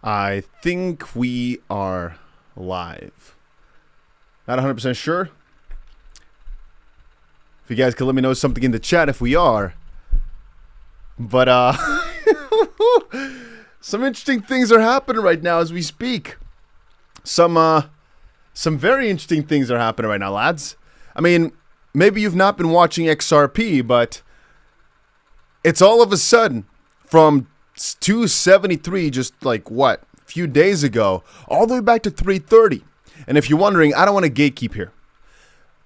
I think we are live. Not 100% sure. If you guys could let me know something in the chat if we are. But some interesting things are happening right now as we speak. Some very interesting things are happening right now, lads. I mean, maybe you've not been watching XRP, but it's all of a sudden from 273 just like what, a few days ago, all the way back to 330. And if you're wondering, I don't want to gatekeep here.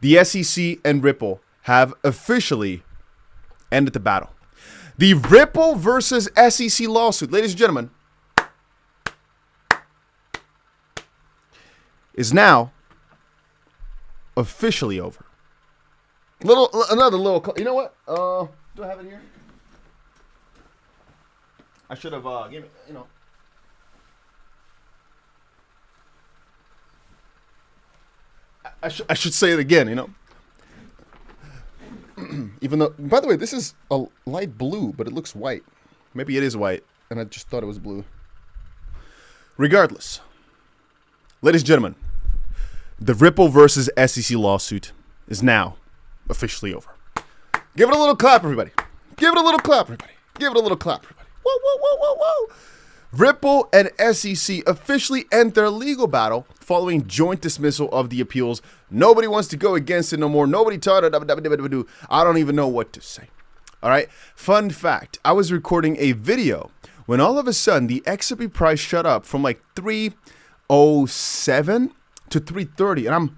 The SEC and Ripple have officially ended the battle. The Ripple versus SEC lawsuit, ladies and gentlemen, is now officially over. Another little, you know what? Do I have it here? I should have, give me, you know. I should say it again, you know. Even though, by the way, this is a light blue, but it looks white. Maybe it is white, and I just thought it was blue. Regardless, ladies and gentlemen, the Ripple versus SEC lawsuit is now officially over. Give it a little clap, everybody. Give it a little clap, everybody. Give it a little clap, everybody. Whoa, whoa, whoa, whoa, whoa. Ripple and SEC officially end their legal battle following joint dismissal of the appeals. Nobody wants to go against it no more. Nobody taught it. I don't even know what to say. All right. Fun fact. I was recording a video when all of a sudden the XRP price shot up from like 307 to 330. And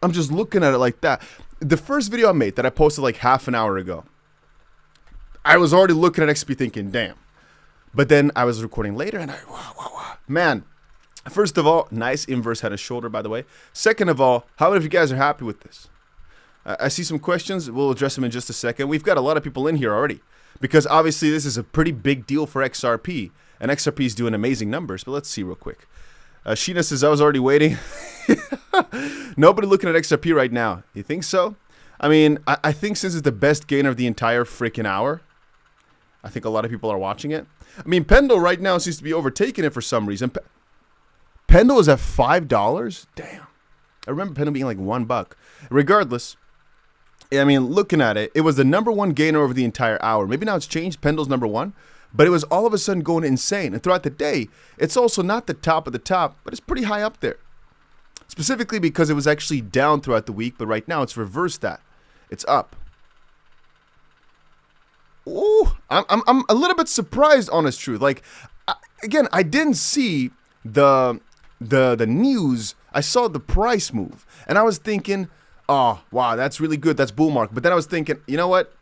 I'm just looking at it like that. The first video I made that I posted like half an hour ago, I was already looking at XRP thinking, damn. But then I was recording later and man, first of all, nice inverse head and shoulder, by the way. Second of all, how many of you guys are happy with this? I see some questions. We'll address them in just a second. We've got a lot of people in here already because obviously this is a pretty big deal for XRP and XRP is doing amazing numbers. But let's see real quick. Sheena says, I was already waiting. Nobody looking at XRP right now. You think so? I mean, I think since it's the best gainer of the entire freaking hour, I think a lot of people are watching it. I mean, Pendle right now seems to be overtaking it for some reason. Pendle is at $5? Damn. I remember Pendle being like $1. Regardless, I mean, looking at it, it was the #1 gainer over the entire hour. Maybe now it's changed. Pendle's #1. But it was all of a sudden going insane. And throughout the day, it's also not the top of the top, but it's pretty high up there. Specifically because it was actually down throughout the week. But right now, it's reversed that. It's up. Ooh, I'm a little bit surprised, honest truth. Like, again, I didn't see the news. I saw the price move, and I was thinking, oh wow, that's really good. That's bull market. But then I was thinking, you know what?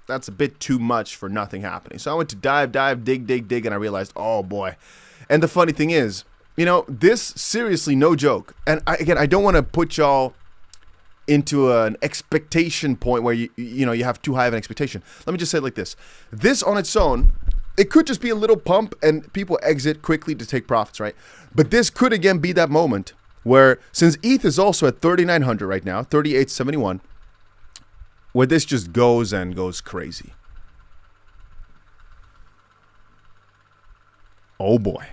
That's a bit too much for nothing happening. So I went to dive, dig, and I realized, oh boy. And the funny thing is, you know, this seriously, no joke. And again, I don't want to put y'all into an expectation point where you know you have too high of an expectation. Let me just say it like this. This on its own, it could just be a little pump and people exit quickly to take profits, right? But this could again be that moment where, since ETH is also at 3,900 right now, 3,871, where this just goes and goes crazy. Oh boy.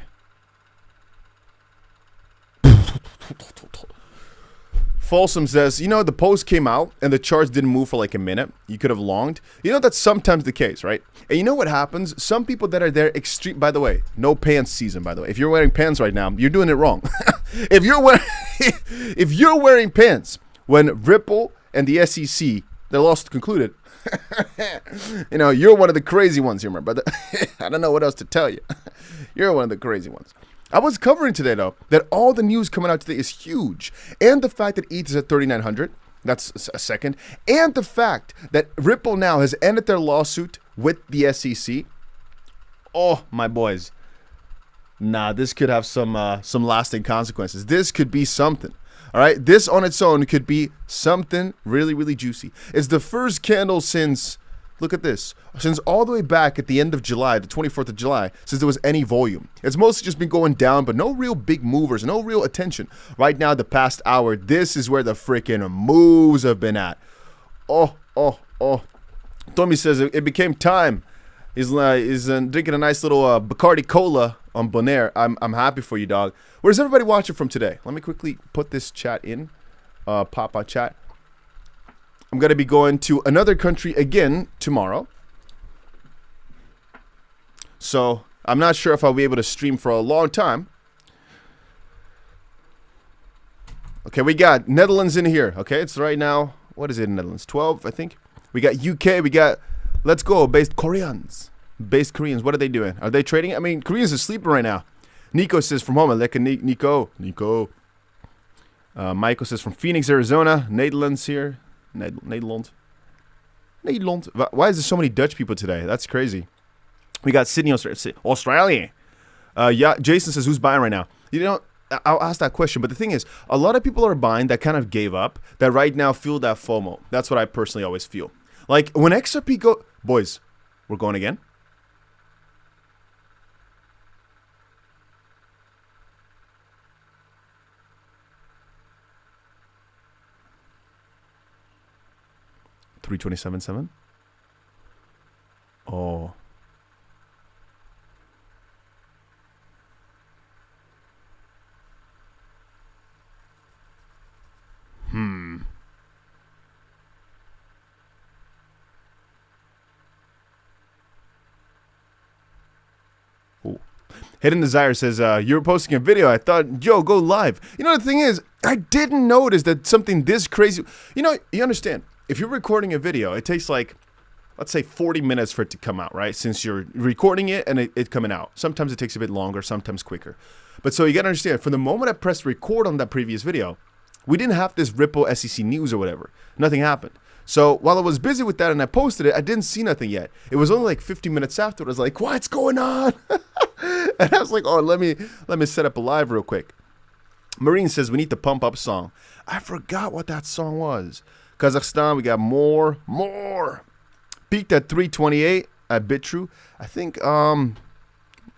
Folsom says, you know, the post came out and the charts didn't move for like a minute. You could have longed. You know, that's sometimes the case, right? And you know what happens? Some people that are there extreme, by the way, no pants season, by the way. If you're wearing pants right now, you're doing it wrong. if you're wearing pants when Ripple and the SEC, their lawsuit concluded, you know, you're one of the crazy ones here, my brother. I don't know what else to tell you. You're one of the crazy ones. I was covering today, though, that all the news coming out today is huge. And the fact that ETH is at 3,900, that's a second. And the fact that Ripple now has ended their lawsuit with the SEC. Oh, my boys. Nah, this could have some lasting consequences. This could be something. All right, this on its own could be something really, really juicy. It's the first candle since, look at this, since all the way back at the end of July, the 24th of July, since there was any volume. It's mostly just been going down, but no real big movers, no real attention. Right now, the past hour, this is where the freaking moves have been at. Oh. Tommy says it became time. He's drinking a nice little Bacardi Cola on Bonaire. I'm happy for you, dog. Where's everybody watching from today? Let me quickly put this chat in. Pop out chat. I'm going to be going to another country again tomorrow. So I'm not sure if I'll be able to stream for a long time. Okay, we got Netherlands in here. Okay, it's right now. What is it in Netherlands? 12, I think. We got UK. We got Let's Go based Koreans. Based Koreans. What are they doing? Are they trading? I mean, Koreans are sleeping right now. Nico says from home. Lekker Nico. Michael says from Phoenix, Arizona. Netherlands here. Nederland. Why is there so many Dutch people today? That's crazy. We got Sydney, Australia. Yeah, Jason says, who's buying right now? You know, I'll ask that question. But the thing is, a lot of people are buying that kind of gave up, that right now feel that FOMO. That's what I personally always feel. Like, when XRP go... Boys, we're going again? $327.7. Oh. Ooh. Hidden Desire says, you were posting a video. I thought, yo, go live. You know, the thing is, I didn't notice that something this crazy... You know, you understand. If you're recording a video, it takes like, let's say 40 minutes for it to come out, right? Since you're recording it and it coming out. Sometimes it takes a bit longer, sometimes quicker. But so you got to understand, from the moment I pressed record on that previous video, we didn't have this Ripple SEC news or whatever. Nothing happened. So while I was busy with that and I posted it, I didn't see nothing yet. It was only like 50 minutes after. I was like, what's going on? And I was like, oh, let me set up a live real quick. Marine says, we need the pump up song. I forgot what that song was. Kazakhstan, we got more. Peaked at 328 at BitTrue. I think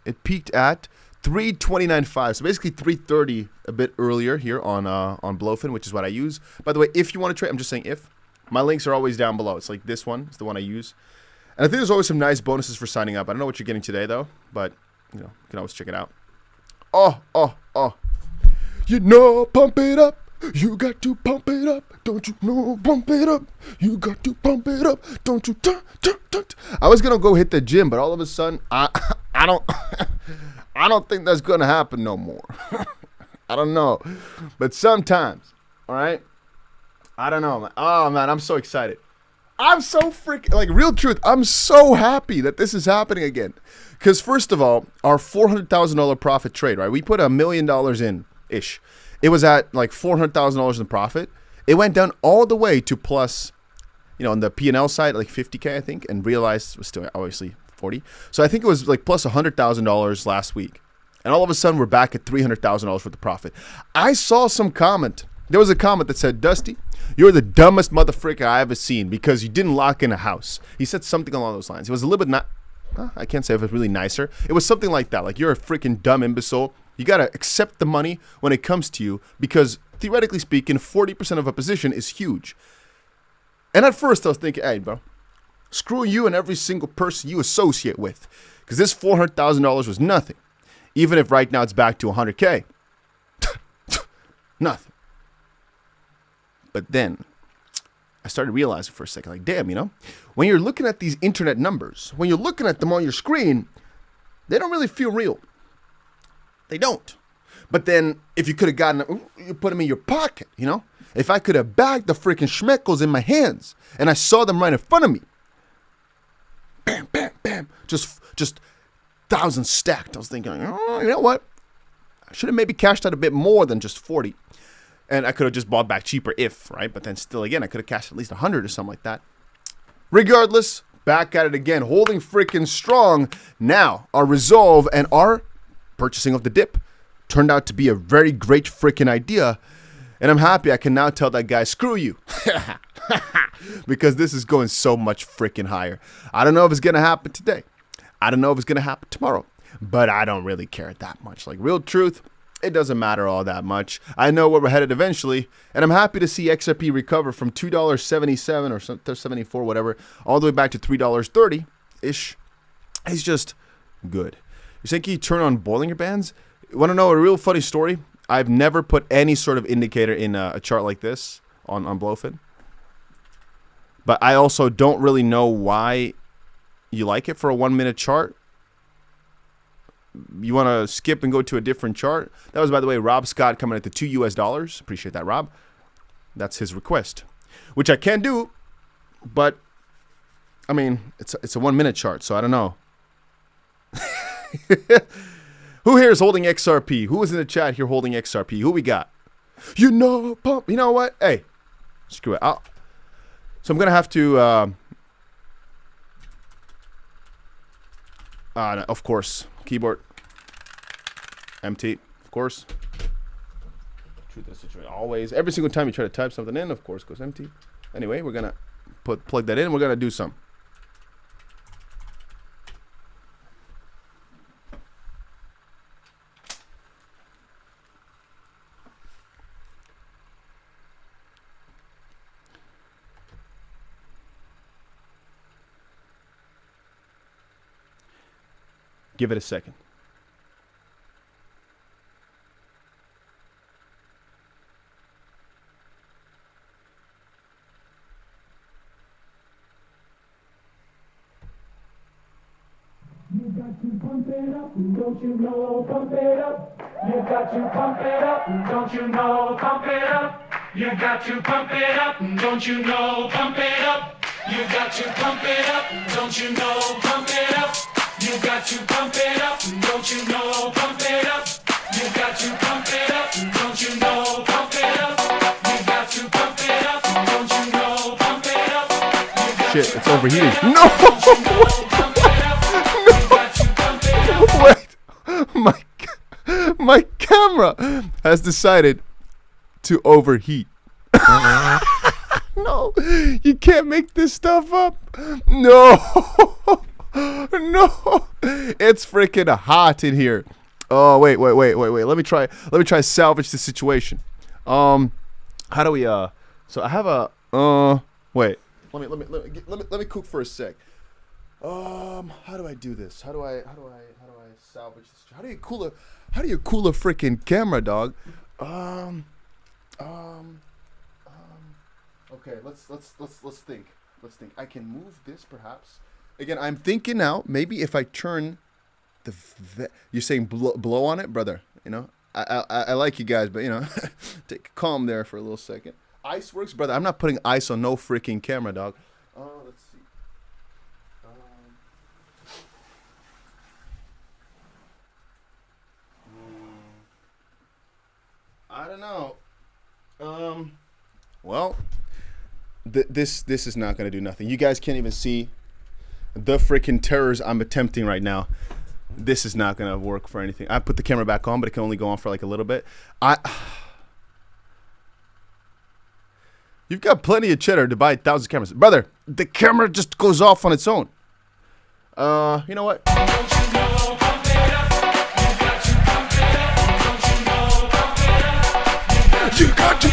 it peaked at 329.5. So basically 330 a bit earlier here on Blowfin, which is what I use. By the way, if you want to trade, I'm just saying if. My links are always down below. It's like this one is the one I use. And I think there's always some nice bonuses for signing up. I don't know what you're getting today though, but you know, you can always check it out. Oh. You know, pump it up. You got to pump it up, don't you know? Pump it up. You got to pump it up, don't you? I was gonna go hit the gym, but all of a sudden, I don't think that's gonna happen no more. I don't know, but sometimes, all right. I don't know, man. Oh man, I'm so excited. I'm so freaking like real truth. I'm so happy that this is happening again, because first of all, our $400,000 profit trade, right? We put $1 million in ish. It was at like $400,000 in profit. It went down all the way to plus, you know, on the P&L side, like 50K, I think, and realized was still obviously 40. So I think it was like plus $100,000 last week. And all of a sudden, we're back at $300,000 worth of profit. I saw some comment. There was a comment that said, Dusty, you're the dumbest motherfucker I ever seen because you didn't lock in a house. He said something along those lines. It was a little bit I can't say if it was really nicer. It was something like that. Like, you're a freaking dumb imbecile. You got to accept the money when it comes to you because, theoretically speaking, 40% of a position is huge. And at first, I was thinking, hey, bro, screw you and every single person you associate with because this $400,000 was nothing. Even if right now it's back to 100K. Nothing. But then I started realizing for a second, like, damn, you know, when you're looking at these internet numbers, when you're looking at them on your screen, they don't really feel real. They don't. But then if you could have gotten them, you put them in your pocket, you know? If I could have bagged the freaking 𝗲𝗃𝗀 in my hands and I saw them right in front of me. Bam, bam, bam. Just thousands stacked. I was thinking, oh, you know what? I should have maybe cashed out a bit more than just 40. And I could have just bought back cheaper if, right? But then still, again, I could have cashed at least 100 or something like that. Regardless, back at it again, holding freaking strong. Now, our resolve and our purchasing of the dip turned out to be a very great freaking idea. And I'm happy I can now tell that guy, screw you. Because this is going so much freaking higher. I don't know if it's going to happen today. I don't know if it's going to happen tomorrow. But I don't really care that much. Like, real truth, it doesn't matter all that much. I know where we're headed eventually. And I'm happy to see XRP recover from $2.77 or 74, whatever, all the way back to $3.30-ish. It's just good. You're saying, can you turn on Bollinger Bands? You want to know a real funny story? I've never put any sort of indicator in a chart like this on Blowfin. But I also don't really know why you like it for a 1 minute chart. You want to skip and go to a different chart? That was, by the way, Rob Scott coming at the $2 US. Appreciate that, Rob. That's his request, which I can do. But, I mean, it's a 1 minute chart, so I don't know. Who here is holding XRP? Who is in the chat here holding XRP? Who we got? You know, pump. You know what? Hey, screw it. So I'm gonna have to. No, of course, keyboard empty. Of course. Truth of the situation. Always. Every single time you try to type something in, of course, goes empty. Anyway, we're gonna plug that in. We're gonna do some. Give it a second. You got to pump it up, don't you know, pump it up. You got to pump it up, don't you know, pump it up. You got to pump it up, don't you know, pump it up. You got to pump it up, don't you know, pump it up. You got to pump it up, don't you know, pump it up. You got to pump it up, don't you know, pump it up. You got to pump it up, don't you know, pump it up. Shit, it's overheating. No! Wait, my camera has decided to overheat. No, you can't make this stuff up. No, no, it's freaking hot in here. Oh wait. Let me try salvage the situation. How do we So I have a wait. Let me cook for a sec. How do I do this? How do I salvage this? How do you cool a freaking camera, dog? Okay, let's think. I can move this perhaps. Again, I'm thinking now. Maybe if I turn you're saying blow on it, brother. You know, I like you guys, but you know, take calm there for a little second. Ice works, brother. I'm not putting ice on no freaking camera, dog. Let's see. I don't know. Well, this is not gonna do nothing. You guys can't even see the freaking terrors I'm attempting right now. This is not gonna work for anything. I put the camera back on, but it can only go on for like a little bit. You've got plenty of cheddar to buy thousands of cameras, brother. The camera just goes off on its own. You know what? You got to.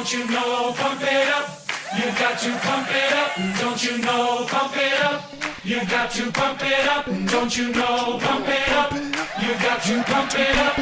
Don't you know? Pump it up. You got to pump it up. Don't you know? Pump it up. You got to pump it up. Don't you know? Pump it up. You got to pump it up. Don't you know? Pump it up. You got to pump it up.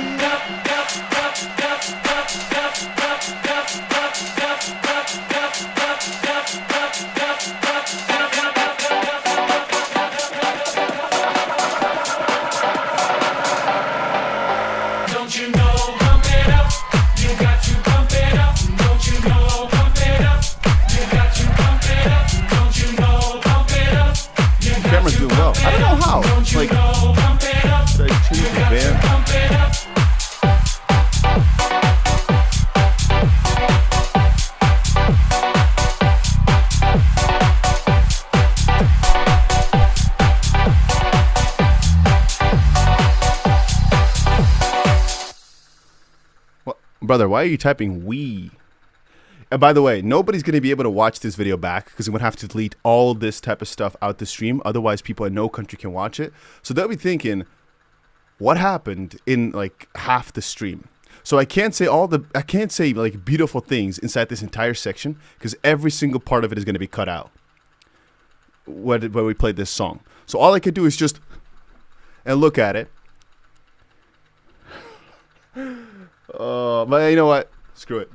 Brother, why are you typing we? And by the way, nobody's going to be able to watch this video back because I'm going to have to delete all this type of stuff out the stream. Otherwise, people in no country can watch it. So they'll be thinking, what happened in like half the stream? So I can't say like beautiful things inside this entire section because every single part of it is going to be cut out when we play this song. So all I can do is just and look at it. But you know what? Screw it.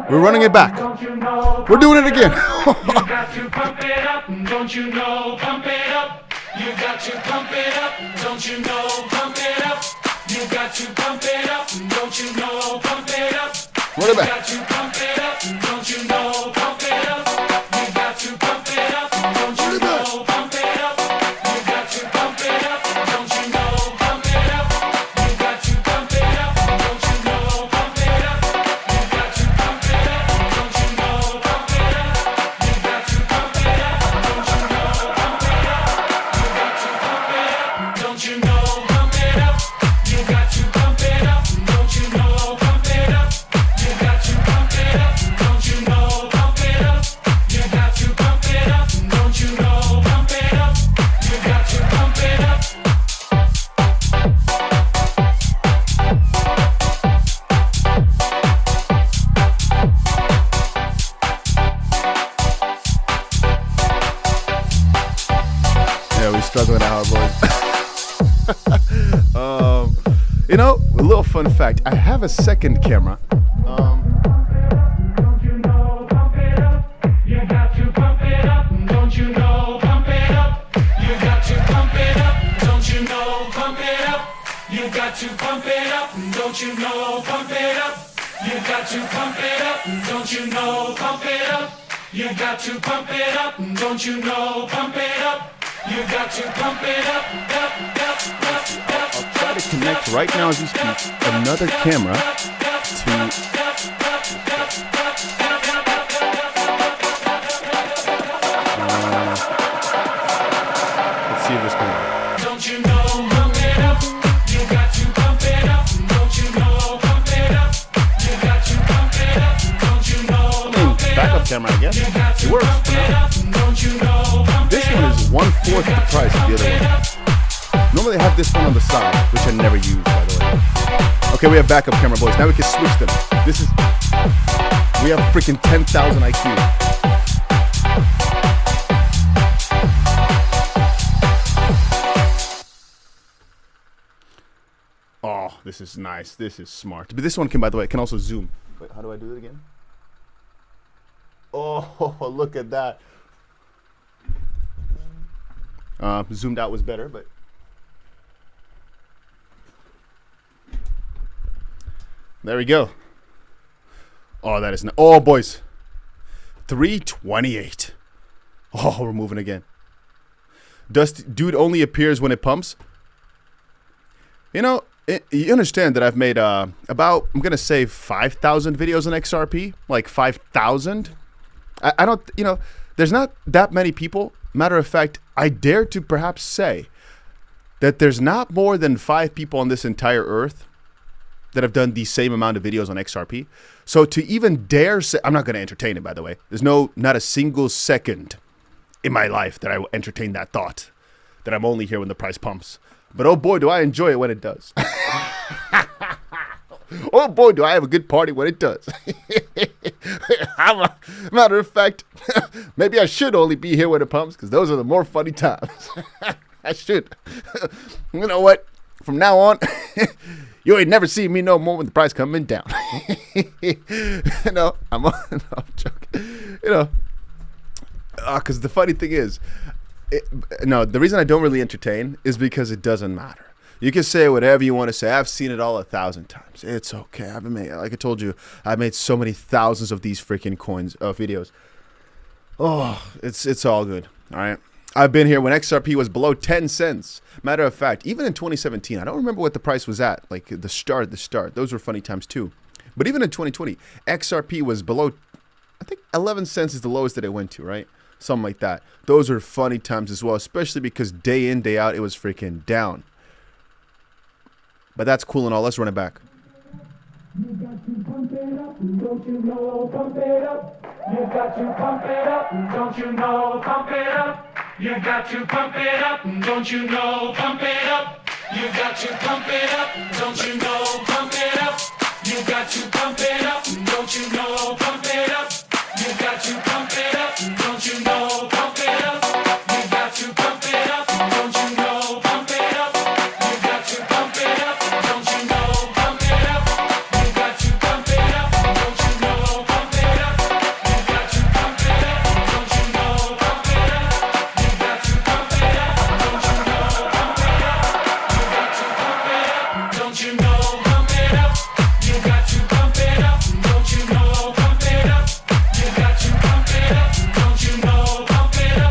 We're running it back. We're doing it again. You got to pump it up, don't you know? Pump it up. You got to pump it up, don't you know? Pump it up. You got to pump it up, don't you know? Pump it up. Run it back. You got to pump it up, don't you know? Pump it up. You got to pump it up, don't you know? Pump it up. You got to pump it up, don't you know? Pump it up. You got to pump it up, don't you know? Pump it up. You got to pump it up, don't you know? Pump it up. You got to pump it up, don't you know? Pump it up. You got to pump it up, don't you know? Pump it up. You got to pump it up, don't you know? Pump it up. You got to pump it up, don't you know? Pump it up. You got to pump it up, don't you know? Pump it up. You got to pump it up. Yeah, we struggling out, boys. You know, a little fun fact. I have a second camera. Don't you know? Pump it up. You got to pump it up. Don't you know? Pump it up. You got to pump it up. Don't you know? Pump it up. You got to pump it up. Don't you know? Pump it up. You got to pump it up. Don't you know? Pump it up. You got to pump it up. Don't you know? Pump it up. You got to pump it up. I'll try to connect right now as we speak another camera to. Let's see if this can work. Don't you know? Pump it up. You got to pump it up. Don't you know? Pump it up. You got to pump it up. Don't you know? Pump it up. Backup camera, I guess. You got to It works pump for it now. up. Don't you know? Pump This it one up. is 1/4 the price of the other one. Normally I have this one on the side, which I never use, by the way. Okay, we have backup camera, boys. Now we can switch them. We have freaking 10,000 IQ. Oh, this is nice. This is smart. But this one can, by the way, can also zoom. Wait, how do I do it again? Oh, look at that. Zoomed out was better, but there we go. Oh, that is oh, boys, 328. Oh, we're moving again. Dude only appears when it pumps. You know, you understand that I've made about, I'm gonna say 5,000 videos on XRP, like 5,000. I don't, you know, there's not that many people. Matter of fact, I dare to perhaps say that there's not more than 5 people on this entire earth that have done the same amount of videos on XRP. So to even dare say, I'm not going to entertain it, by the way. There's not a single second in my life that I will entertain that thought that I'm only here when the price pumps. But oh boy, do I enjoy it when it does. Oh boy, do I have a good party when it does. Matter of fact, maybe I should only be here when it pumps because those are the more funny times. I should. You know what? From now on, you ain't never see me no more when the price coming down. No, I'm joking. You know, because the funny thing is, the reason I don't really entertain is because it doesn't matter. You can say whatever you want to say. I've seen it all 1,000 times. It's okay. I've been made, like I told you, I've made so many thousands of these freaking videos. Oh, it's all good. All right. I've been here when XRP was below 10 cents. Matter of fact, even in 2017, I don't remember what the price was at. Like the start. Those were funny times too. But even in 2020, XRP was below, I think 11 cents is the lowest that it went to, right? something like that. Those are funny times as well, especially because day in, day out, it was freaking down. But that's cool and all. Let's run it back. You got to pump it up, don't you know? Pump it up. You got to pump it up, don't you know? Pump it up. You got to pump it up, don't you know? Pump it up. You got to pump it up, don't you know? Pump it up. You got to pump it up, don't you know? Pump it up. You got to pump it up, don't you know? Pump it up. You got to pump it up, don't you know? Pump it up. You got to pump it up, don't you know? Pump it up. You got to pump it up, don't you know? Pump it up. You got to pump it up, don't you know? Pump it up. You got to pump it up, don't you know? Pump it up. You got to pump it up, don't you know? Pump it up.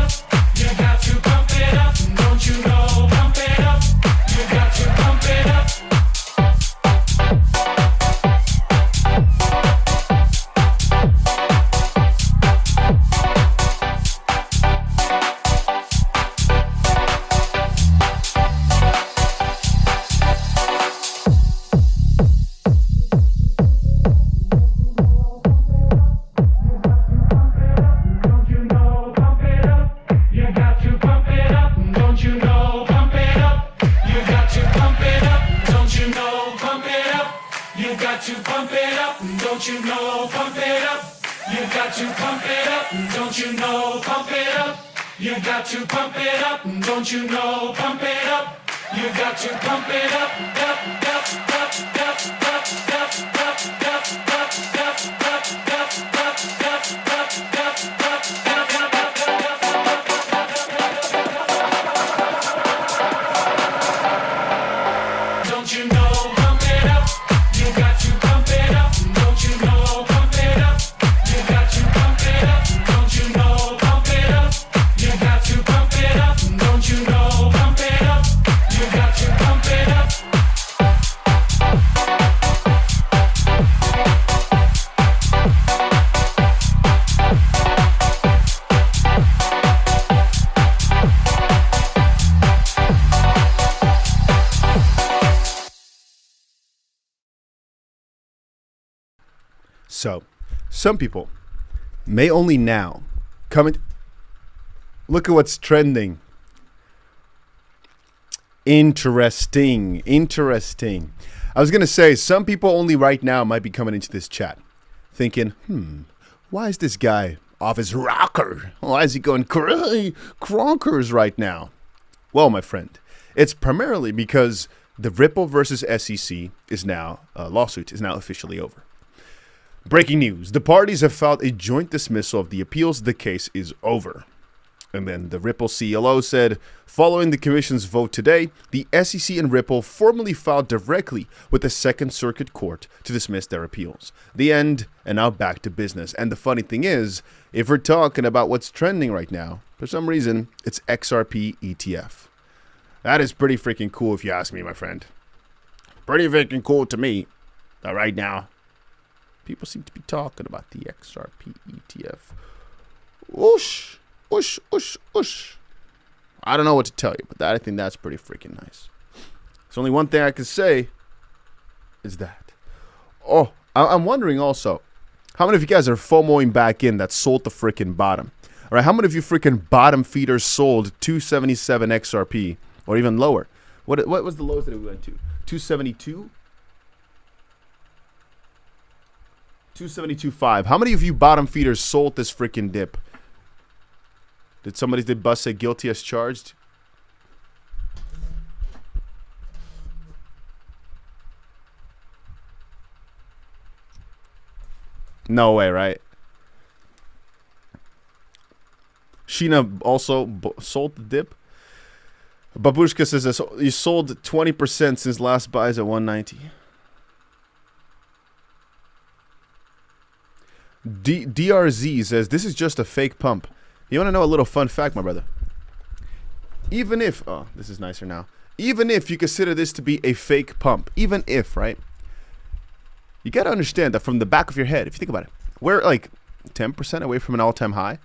You got to pump it up, don't you know? Pump it up. You got to pump it up, don't you know? Pump it up. You got to pump it up, don't you know? Pump it up. You got to pump it up. Don't you know? Pump it up. You got to pump it up. Don't you know? Pump it up. You got to pump it up. Don't you know? Pump it up. You got to pump it up. Don't you know? Pump it up. You got to pump it up. Don't you know? Pump it up. You got to pump it up. Don't you know? Pump it up. You got to pump it up. Up, up, up, up, up, up, up, up, up, up, up, up, up, don't you know? Pump it up. You got to pump it up. Don't you know? Pump it up. You got to pump it up. Don't you know? Pump it up. You got to pump it up. Don't you know? Pump it up. You got to pump it up. So, some people may only now come in. Look at what's trending. Interesting. Interesting. I was going to say, some people only right now might be coming into this chat thinking, why is this guy off his rocker? Why is he going cronkers right now? Well, my friend, it's primarily because the Ripple versus SEC is now, lawsuit is now officially over. Breaking news. The parties have filed a joint dismissal of the appeals. The case is over. And then the Ripple CLO said, following the commission's vote today, the SEC and Ripple formally filed directly with the Second Circuit Court to dismiss their appeals. The end, and now back to business. And the funny thing is, if we're talking about what's trending right now, for some reason, it's XRP ETF. That is pretty freaking cool if you ask me, my friend. Pretty freaking cool to me that right now people seem to be talking about the XRP ETF. Whoosh, whoosh, whoosh, whoosh. I don't know what to tell you, but I think that's pretty freaking nice. There's only one thing I can say is that. Oh, I'm wondering also, how many of you guys are FOMOing back in that sold the freaking bottom? All right, how many of you freaking bottom feeders sold 277 XRP or even lower? What was the lowest that it went to? 272? 272.5. How many of you bottom feeders sold this freaking dip? Did Bus say guilty as charged? No way, right? Sheena also sold the dip. Babushka says this, you sold 20% since last buys at 190. DRZ says this is just a fake pump. You want to know a little fun fact, my brother? Even if, oh, this is nicer now. Even if you consider this to be a fake pump, even if, right? You got to understand that from the back of your head, if you think about it, we're like 10% away from an all-time high.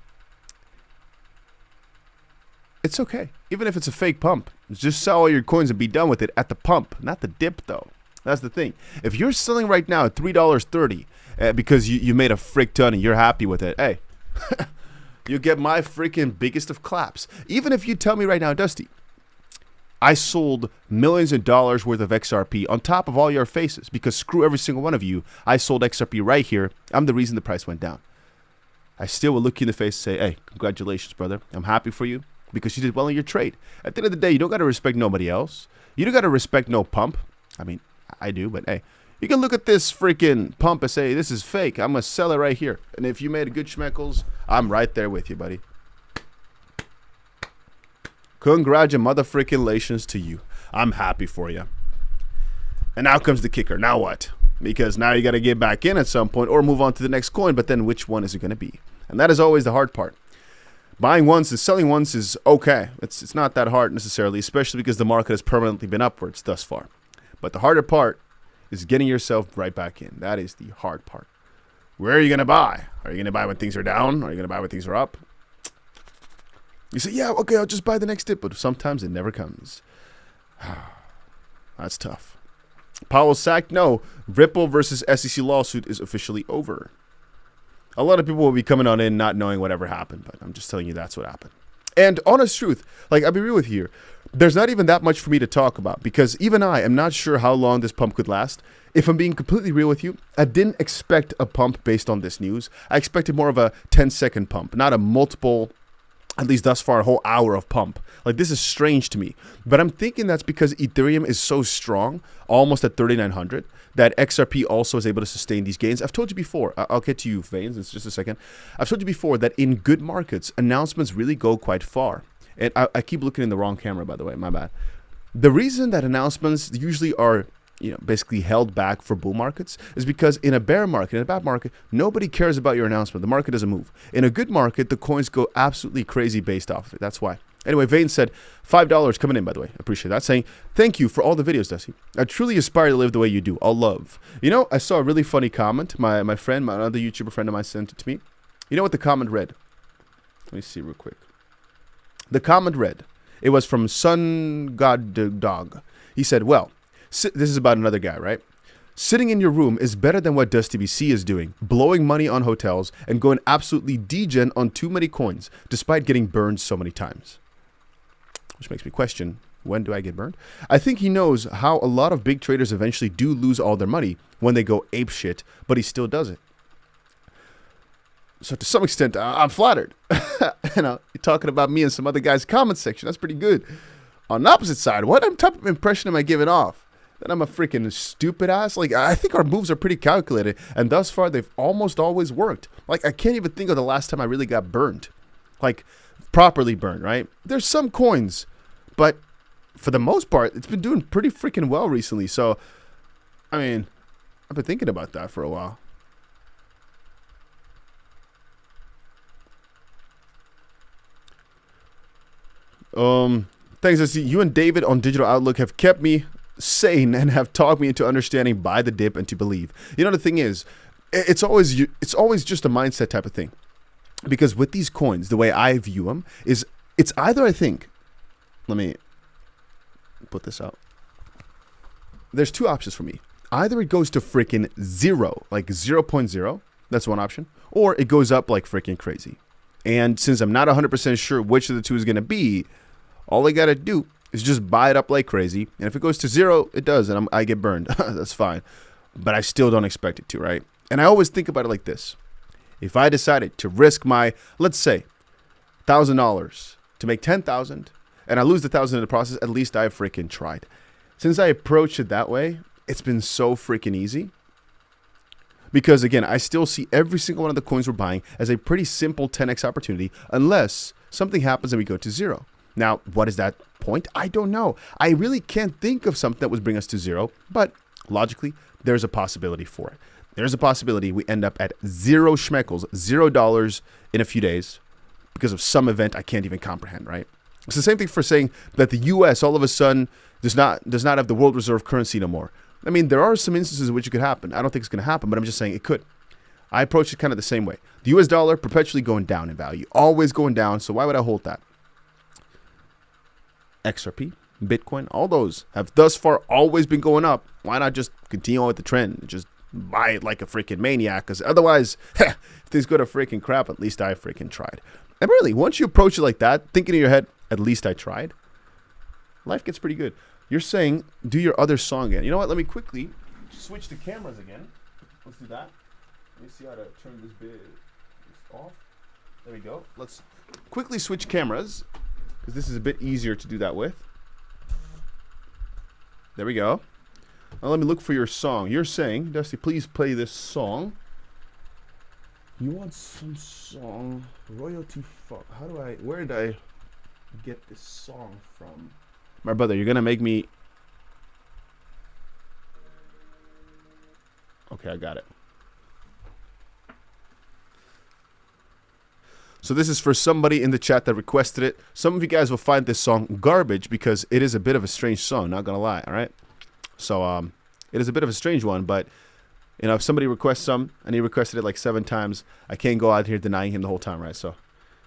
it's okay. Even if it's a fake pump, just sell all your coins and be done with it at the pump, not the dip though. That's the thing. If you're selling right now at $3.30 because you made a frick ton and you're happy with it, hey, you get my freaking biggest of claps. Even if you tell me right now, Dusty, I sold millions of dollars worth of XRP on top of all your faces because screw every single one of you. I sold XRP right here. I'm the reason the price went down. I still will look you in the face and say, hey, congratulations, brother. I'm happy for you because you did well in your trade. At the end of the day, you don't got to respect nobody else. You don't got to respect no pump. I mean, I do, but hey, you can look at this freaking pump and say, this is fake. I'm going to sell it right here. And if you made a good schmeckles, I'm right there with you, buddy. Congratulations to you. I'm happy for you. And now comes the kicker. Now what? Because now you got to get back in at some point or move on to the next coin. But then which one is it going to be? And that is always the hard part. Buying once and selling once is okay. It's not that hard necessarily, especially because the market has permanently been upwards thus far. But the harder part is getting yourself right back in. That is the hard part. Where are you going to buy? Are you going to buy when things are down? Are you going to buy when things are up? You say, yeah, okay, I'll just buy the next dip. But sometimes it never comes. That's tough. Powell sacked? No. Ripple versus SEC lawsuit is officially over. A lot of people will be coming on in not knowing whatever happened. But I'm just telling you that's what happened. And honest truth, like I'll be real with you here. There's not even that much for me to talk about. Because even I am not sure how long this pump could last. If I'm being completely real with you, I didn't expect a pump based on this news. I expected more of a 10-second pump, not a multiple, at least thus far, a whole hour of pump. Like, this is strange to me. But I'm thinking that's because Ethereum is so strong, almost at 3,900, that XRP also is able to sustain these gains. I've told you before, I'll get to you, Veins, in just a second. I've told you before that in good markets, announcements really go quite far. And I keep looking in the wrong camera, by the way, my bad. The reason that announcements usually are, basically held back for bull markets is because in a bear market, in a bad market, nobody cares about your announcement. The market doesn't move. In a good market, the coins go absolutely crazy based off of it. That's why. Anyway, Vane said, $5 coming in, by the way. I appreciate that. Saying, thank you for all the videos, Dusty. I truly aspire to live the way you do. All love. I saw a really funny comment. My friend, my other YouTuber friend of mine sent it to me. You know what the comment read? Let me see real quick. The comment read, it was from Sun God Dog. He said, well, this is about another guy, right? Sitting in your room is better than what DustyBC is doing, blowing money on hotels and going absolutely degen on too many coins, despite getting burned so many times. Which makes me question, when do I get burned? I think he knows how a lot of big traders eventually do lose all their money when they go ape shit, but he still does it. So to some extent, I'm flattered. You're talking about me and some other guy's comment section. That's pretty good. On the opposite side, what type of impression am I giving off? That I'm a freaking stupid ass? Like, I think our moves are pretty calculated, and thus far, they've almost always worked. Like, I can't even think of the last time I really got burned. Like, properly burned, right? There's some coins, but for the most part, it's been doing pretty freaking well recently. So, I mean, I've been thinking about that for a while. Thanks, I see you and David on Digital Outlook have kept me sane and have talked me into understanding buy the dip and to believe. The thing is, it's always just a mindset type of thing. Because with these coins, the way I view them is it's either, I think, let me put this out. There's two options for me. Either it goes to freaking zero, like 0.0, that's one option, or it goes up like freaking crazy. And since I'm not 100% sure which of the two is going to be, all I got to do is just buy it up like crazy. And if it goes to zero, it does, and I get burned. That's fine. But I still don't expect it to, right? And I always think about it like this. If I decided to risk my, let's say, $1,000 to make $10,000, and I lose the $1,000 in the process, at least I freaking tried. Since I approach it that way, it's been so freaking easy. Because again, I still see every single one of the coins we're buying as a pretty simple 10x opportunity, unless something happens and we go to zero. Now, what is that point? I don't know. I really can't think of something that would bring us to zero, but logically, there's a possibility for it. There's a possibility we end up at zero schmeckles, $0 in a few days because of some event I can't even comprehend, right? It's the same thing for saying that the US all of a sudden does not have the world reserve currency no more. I mean, there are some instances in which it could happen. I don't think it's going to happen, but I'm just saying it could. I approach it kind of the same way. The US dollar perpetually going down in value, always going down. So why would I hold that? XRP, Bitcoin, all those have thus far always been going up. Why not just continue on with the trend and just buy it like a freaking maniac? Because otherwise, if things go to freaking crap, at least I freaking tried. And really, once you approach it like that, thinking in your head, at least I tried, life gets pretty good. You're saying, do your other song again. You know what? Let me quickly switch the cameras again. Let's do that. Let me see how to turn this bit off. There we go. Let's quickly switch cameras, because this is a bit easier to do that with. There we go. Now let me look for your song. You're saying, Dusty, please play this song. You want some song? Royalty fuck. How do I, where did I get this song from? My brother, you're going to make me. Okay, I got it. So this is for somebody in the chat that requested it. Some of you guys will find this song garbage because it is a bit of a strange song, not gonna lie, all right? So it is a bit of a strange one, but you know, if somebody requests some and he requested it like 7 times, I can't go out here denying him the whole time, right? So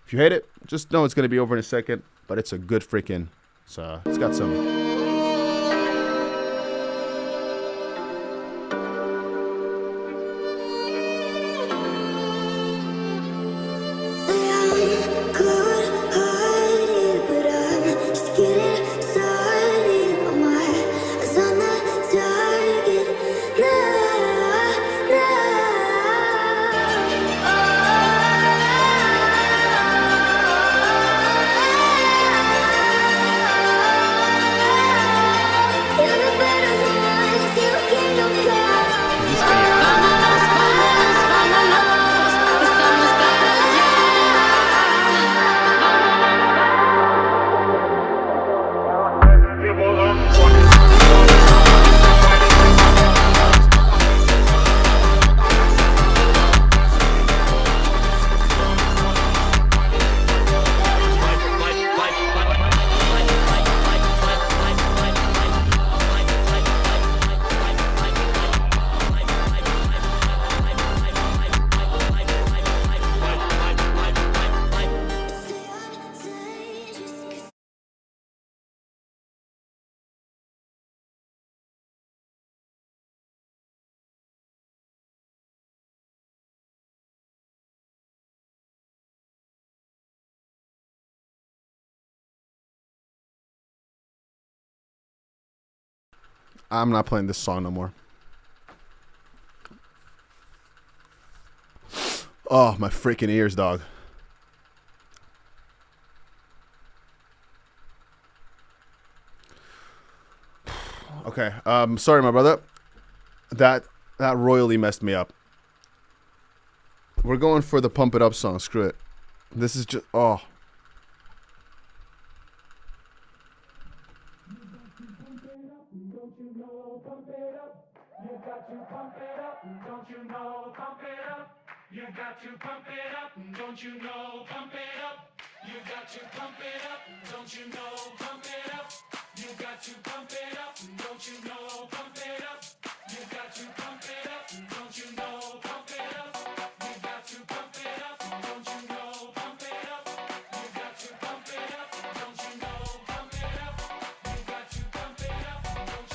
if you hate it, just know it's gonna be over in a second, but it's a good freaking, so it's got some. I'm not playing this song no more. Oh, my freaking ears, dog. Okay, sorry, my brother. That royally messed me up. We're going for the Pump It Up song. Screw it. This is just, oh. You got to pump it up, don't you know? Pump it up. You got to pump it up, don't you know? Pump it up. You got to pump it up, don't you know? Pump it up. You got to pump it up, don't you know? Pump it up. You got to pump it up, don't you know? Pump it up. You got to pump it up, don't you know? Pump it up. You got to pump it up, don't you know? Pump it up. You got to pump it up, don't you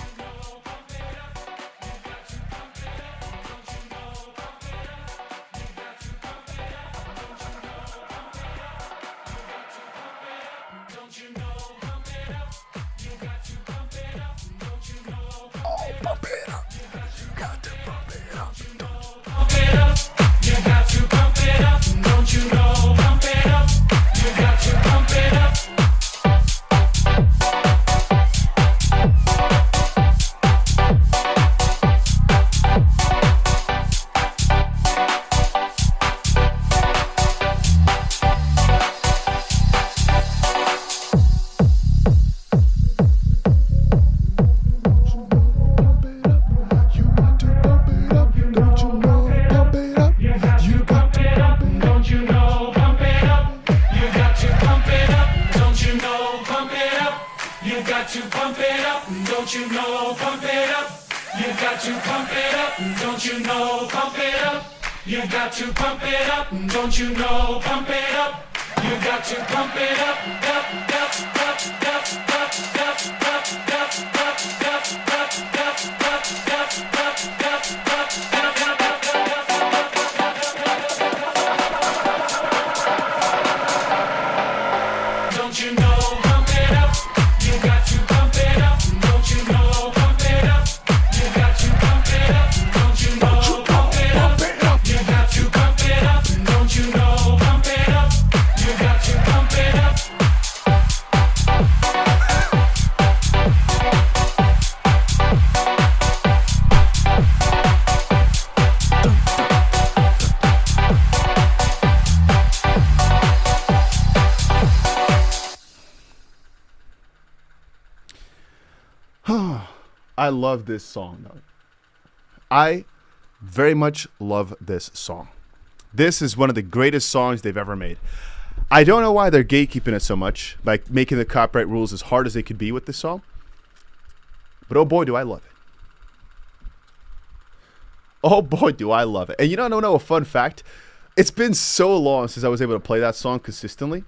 know? Pump it up. Don't you know, pump it up. You got to pump it up. Don't you know, pump it up. You got to pump it up. Pump it up. You got to pump it up. Don't you know, pump it up. You got to pump it up. You got to pump it up, don't you know? Pump it up. You got to pump it up, up, up, up, up, up. I love this song, though. I very much love this song. This is one of the greatest songs they've ever made. I don't know why they're gatekeeping it so much by making the copyright rules as hard as they could be with this song. But oh boy, do I love it. Oh boy, do I love it. And you don't know a fun fact? It's been so long since I was able to play that song consistently.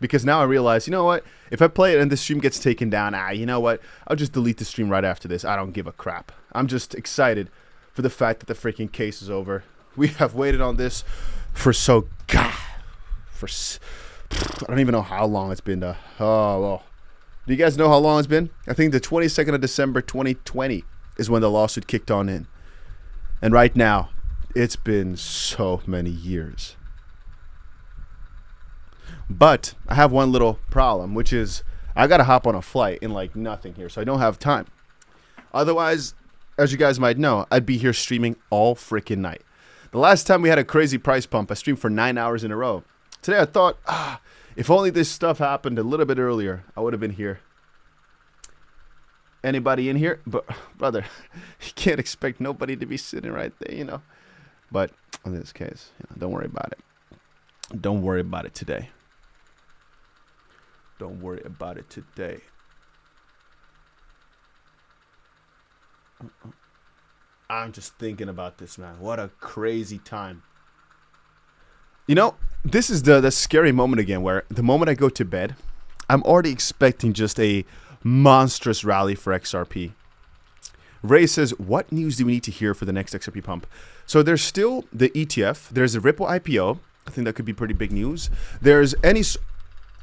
Because now I realize, you know what? If I play it and the stream gets taken down, you know what? I'll just delete the stream right after this. I don't give a crap. I'm just excited for the fact that the freaking case is over. We have waited on this for I don't even know how long it's been. Oh, well. Do you guys know how long it's been? I think the 22nd of December 2020 is when the lawsuit kicked on in. And right now, it's been so many years. But I have one little problem, which is I got to hop on a flight in like nothing here, so I don't have time. Otherwise, as you guys might know, I'd be here streaming all freaking night. The last time we had a crazy price pump, I streamed for 9 hours in a row. Today I thought, if only this stuff happened a little bit earlier, I would have been here. Anybody in here? But brother, you can't expect nobody to be sitting right there, you know. But in this case, don't worry about it. Don't worry about it today. Don't worry about it today. I'm just thinking about this, man. What a crazy time. You know, this is the scary moment again, where the moment I go to bed, I'm already expecting just a monstrous rally for XRP. Ray says, what news do we need to hear for the next XRP pump? So there's still the ETF. There's a Ripple IPO. I think that could be pretty big news. There's any...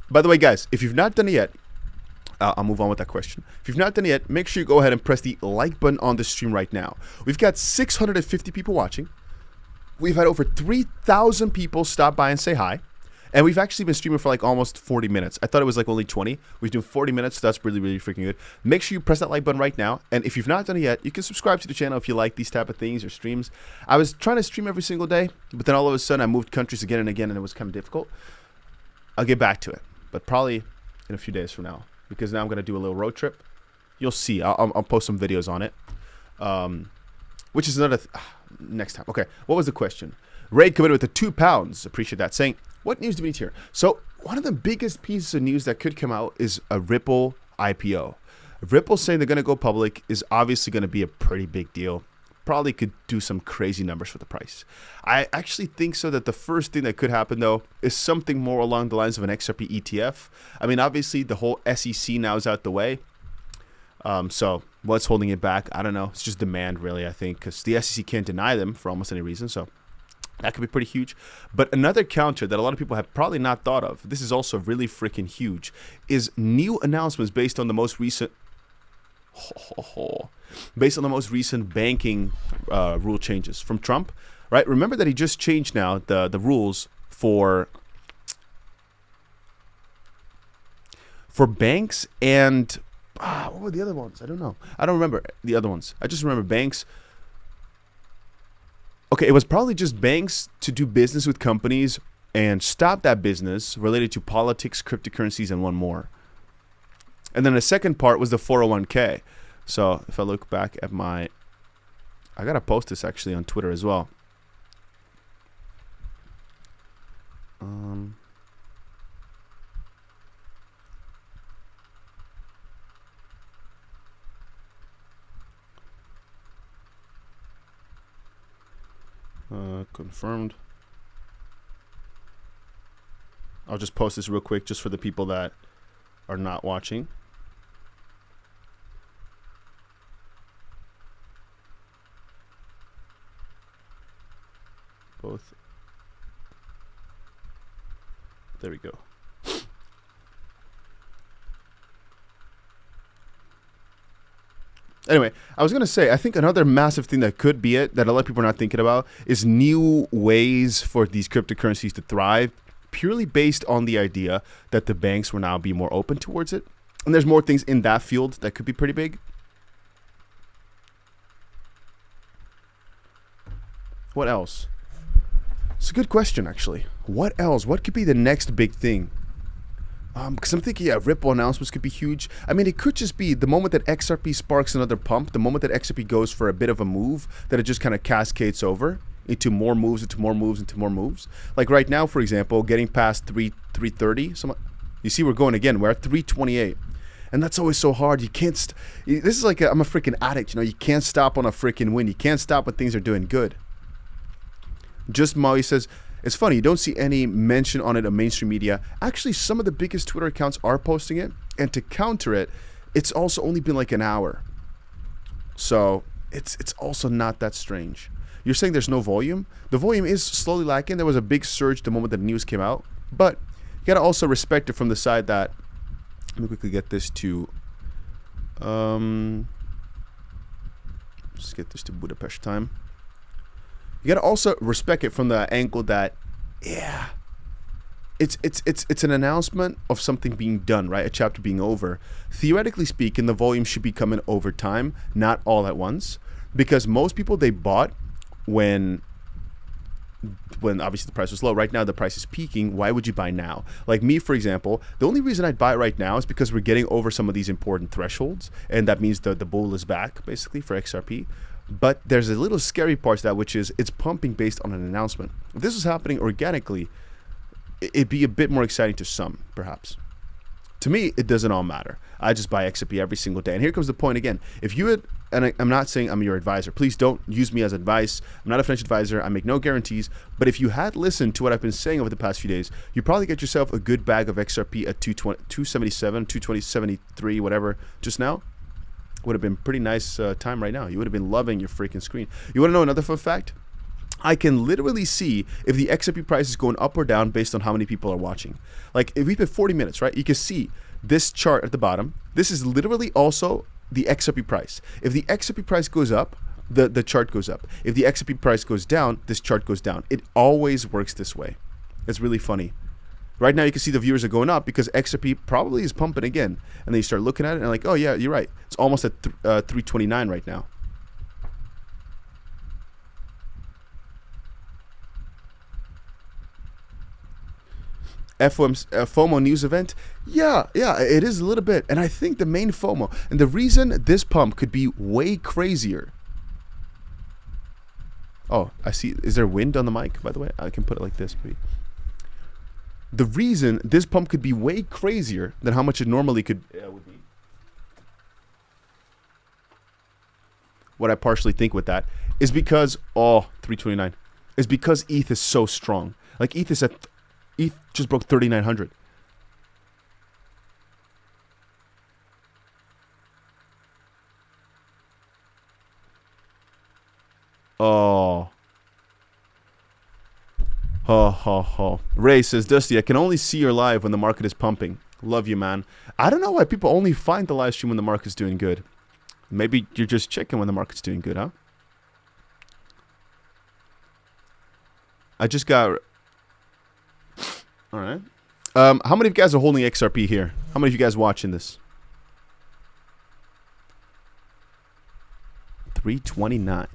By the way, guys, if you've not done it yet, I'll move on with that question. If you've not done it yet, make sure you go ahead and press the like button on the stream right now. We've got 650 people watching. We've had over 3,000 people stop by and say hi. And we've actually been streaming for like almost 40 minutes. I thought it was like only 20. We've done 40 minutes. So that's really, really freaking good. Make sure you press that like button right now. And if you've not done it yet, you can subscribe to the channel if you like these type of things or streams. I was trying to stream every single day, but then all of a sudden I moved countries again and again, and it was kind of difficult. I'll get back to it, but probably in a few days from now, because now I'm going to do a little road trip. You'll see. I'll post some videos on it, which is another next time. Okay, what was the question? Ray committed with the £2. Appreciate that. Saying, what news do we need here? So one of the biggest pieces of news that could come out is a Ripple IPO. Ripple saying they're going to go public is obviously going to be a pretty big deal. Probably could do some crazy numbers for the price. I actually think so that the first thing that could happen, though, is something more along the lines of an XRP ETF. I mean, obviously, the whole SEC now is out the way. So what's holding it back? I don't know. It's just demand, really, I think, because the SEC can't deny them for almost any reason. So that could be pretty huge. But another counter that a lot of people have probably not thought of, this is also really freaking huge, is new announcements based on the most recent... based on the most recent banking rule changes from Trump, right? Remember that he just changed now the rules for banks and what were the other ones? I don't know. I don't remember the other ones. I just remember banks. Okay, it was probably just banks to do business with companies and stop that business related to politics, cryptocurrencies, and one more. And then the second part was the 401k. So if I look back at my... I got to post this actually on Twitter as well. Confirmed. I'll just post this real quick just for the people that are not watching. Both. There we go. Anyway, I was going to say, I think another massive thing that could be it, that a lot of people are not thinking about, is new ways for these cryptocurrencies to thrive, purely based on the idea that the banks will now be more open towards it. And there's more things in that field that could be pretty big. What else? It's a good question, actually. What else? What could be the next big thing Because I'm thinking, yeah, Ripple announcements could be huge. I mean, it could just be the moment that XRP sparks another pump, the moment that XRP goes for a bit of a move, that it just kind of cascades over into more moves, into more moves, into more moves. Like right now, for example, getting past 330. You see, we're going again. We're at 328. And that's always so hard. You can't. This is like I'm a freaking addict. You know, you can't stop on a freaking win. You can't stop when things are doing good. Just Maui says, it's funny, you don't see any mention on it in mainstream media. Actually, some of the biggest Twitter accounts are posting it. And to counter it, it's also only been like an hour. So it's also not that strange. You're saying there's no volume? The volume is slowly lacking. There was a big surge the moment that the news came out. But you got to also respect it from the side that... Let me quickly get this to... let's get this to Budapest time. You gotta also respect it from the angle that, yeah, it's an announcement of something being done, right? A chapter being over. Theoretically speaking, the volume should be coming over time, not all at once, because most people, they bought when obviously the price was low. Right now the price is peaking. Why would you buy now? Like me, for example, the only reason I'd buy it right now is because we're getting over some of these important thresholds, and that means the bull is back basically for XRP. But there's a little scary part to that, which is it's pumping based on an announcement. If this was happening organically, it'd be a bit more exciting to some, perhaps. To me, it doesn't all matter. I just buy XRP every single day. And here comes the point again. If you had, and I'm not saying I'm your advisor, please don't use me as advice. I'm not a financial advisor. I make no guarantees. But if you had listened to what I've been saying over the past few days, you probably get yourself a good bag of XRP at 277, 220.73, whatever, just now. Would have been pretty nice time right now. You would have been loving your freaking screen. You want to know another fun fact? I can literally see if the XRP price is going up or down based on how many people are watching. Like if we've been 40 minutes, right? You can see this chart at the bottom. This is literally also the XRP price. If the XRP price goes up, the chart goes up. If the XRP price goes down, this chart goes down. It always works this way. It's really funny. Right now, you can see the viewers are going up because XRP probably is pumping again. And then you start looking at it and like, oh, yeah, you're right. It's almost at 329 right now. FOMO news event? Yeah, it is a little bit. And I think the main FOMO, and the reason this pump could be way crazier. Oh, I see. Is there wind on the mic, by the way? I can put it like this, maybe. The reason this pump could be way crazier than how much it normally would be. What I partially think with that is because 329 is because ETH is so strong. Like ETH just broke 3,900. Oh. Ray says, Dusty, I can only see your live when the market is pumping. Love you, man. I don't know why people only find the live stream when the market's doing good. Maybe you're just checking when the market's doing good, huh? I just got... All right. How many of you guys are holding XRP here? How many of you guys watching this? 329.